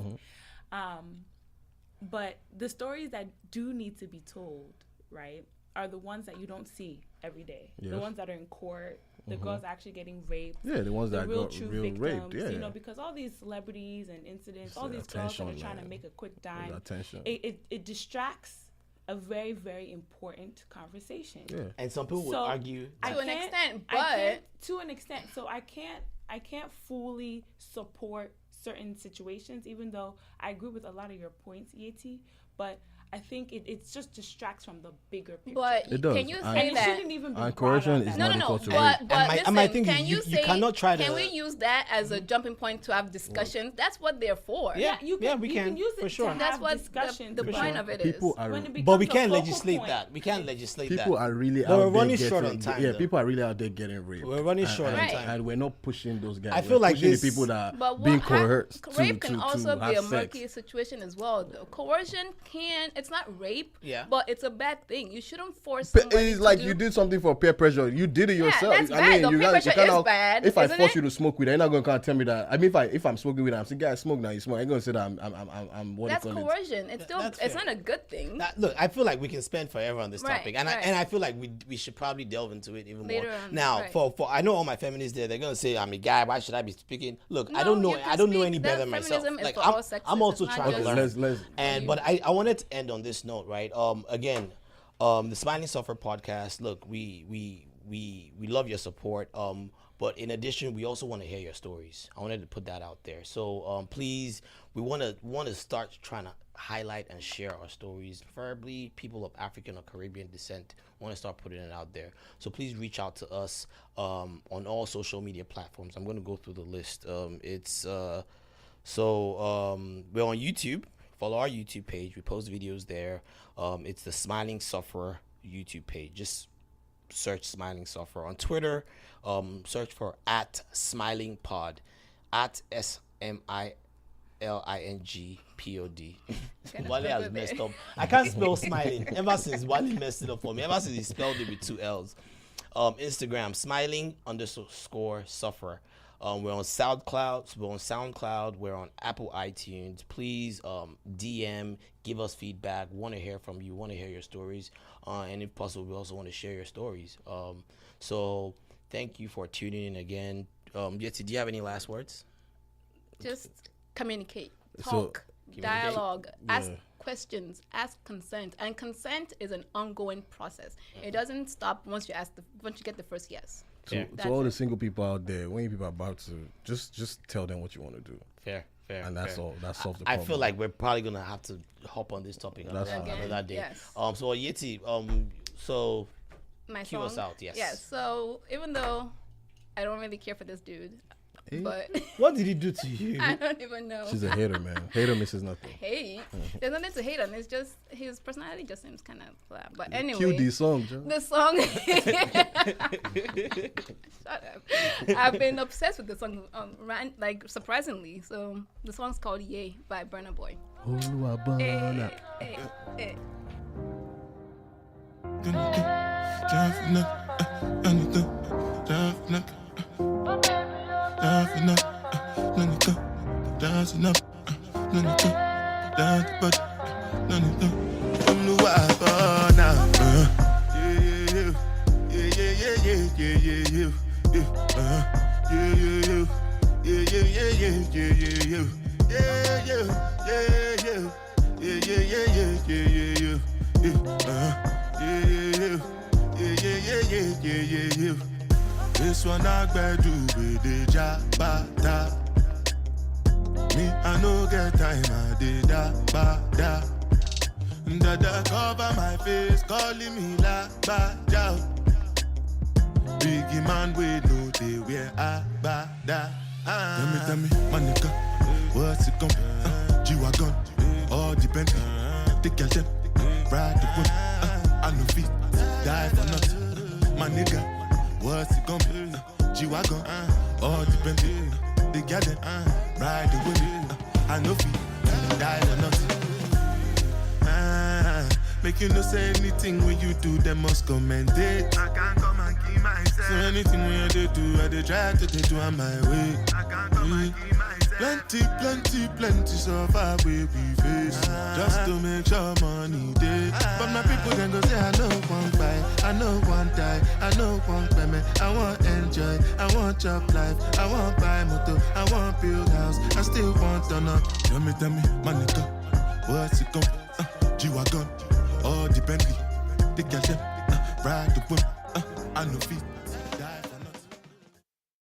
but the stories that do need to be told, right, are the ones that you don't see every day. Yes. The ones that are in court, the girls actually getting raped. Yeah, the ones that real got true real victims, raped. Yeah, you know, because all these celebrities and incidents, all these girls that attention, are trying to man. make a quick dime, Attention. it distracts a very, very important conversation. Yeah. And some people would So, argue. To an extent, I but- can't, to an extent. So I can't fully support certain situations, even though I agree with a lot of your points, Yeti. But I think it just distracts from the bigger picture. But It does. can you And- say and it that? shouldn't even be And brought coercion up is that No, not no, no. equal to But And my listen, thing is can you you say? cannot try to- Can we use that as a jumping point to have discussions? That's what they're for. Yeah, you can, yeah, we you can, use it for sure. to That's have what discussions. the but point of it is. People are when it But we becomes a can't focal legislate point, that. We can't legislate people that. are really But out we're there running getting, short on time, Yeah, though. people are really out there getting raped. We're running short on and, time. and we're not pushing those guys. I feel We're like pushing this- the people that But are being coerced rape to can also be a have sex. murky situation as well. Though. Coercion it's not rape, Yeah. but it's a bad thing. You shouldn't force But somebody it's like to you do. did something for peer pressure. You did it yourself. that's bad, though. you Peer pressure kinda- is bad, If I isn't force it? you to smoke weed, you're not gonna tell me that. I mean, if I'm smoking weed, I'm saying, guys, smoke now. You smoke. I'm gonna say that I'm what That's do you call it? coercion. It's still that's it's fair. not a good thing. Look, I feel like we can spend forever on this Right, topic, and right. I feel like we should probably delve into it even Later more. on, Now, right. for I know all my feminists there, they're gonna say I'm a guy. Why should I be speaking? Look, I No, don't know. you can I don't know speak. any That better than myself. feminism is Like for I'm all sexes. I'm also It's not trying to just- learn. Let's And but I wanted to end on this note, right? Again, the Smiling Suffer podcast. Look, we love your support. But in addition, we also want to hear your stories. I wanted to put that out there. So please, we want to start trying to highlight and share our stories. Preferably people of African or Caribbean descent. Want to start putting it out there. So please reach out to us on all social media platforms. I'm going to go through the list. We're on YouTube. Follow our YouTube page. We post videos there. It's the Smiling Sufferer YouTube page. Just search Smiling Sufferer. On Twitter, search for @SmilingPod, @SmilingPod. Wale has messed up. I can't spell smiling. Ever since Wale messed it up for me. Ever since he spelled it with 2 L's. Instagram, Smiling_Sufferer. We're on SoundCloud. We're on Apple iTunes. Please DM, give us feedback. Want to hear from you. Want to hear your stories. And if possible, we also want to share your stories. So thank you for tuning in again. Yeti, do you have any last words? Just communicate, So- talk, dialogue, ask questions, ask consent, and consent is an ongoing process. It doesn't stop once you get the first yes. To That's all the it. single people out there, when people are about to just tell them what you want to do, Fair. and that's fair. all. That solves the I problem. feel like we're probably gonna have to hop on this topic That's another fine. day. Yes. So Yeti, so My cue song. us out. Yes. Yes. So even though I don't really care for this dude, but What did he do to you? I don't even know. she's a hater, man. Hater misses nothing. Hate. There's nothing to hate on. It's just his personality just seems kind of flat. But Cue anyway, these songs, Joe. the song. Shut up. I've been obsessed with the song, like surprisingly. So the song's called "Yay" by Burna Boy. Oluwa Burna. Eh. This one I do with the jabata. Me, I no get time, I did da. Dada cover my face, calling me la ba jow. Biggie man, we know they wear a ba da. Tell me, my nigga, what's it gon' G-Wagon, all depending. Take your time, ride the whip. I no fit, die for nothing. my nigga, what's it gonna be? G-Wagon, all depends. The garden, ride the wind. I know feel, die or not. Make you no say anything when you do, they must commend it. I can't come and keep myself. So anything when you do, I try to do on my way. I can't come and keep myself. Plenty so far we face. Just to make sure money day. But my people then go say I know one buy, I know one die, I know one payment. I want enjoy, I want job life, I want buy motor, I want build house, I still want to know. Tell me, my nigga, what's it come? G-Wagon, all the Bentley, the girl them, ride the whip, I know feet.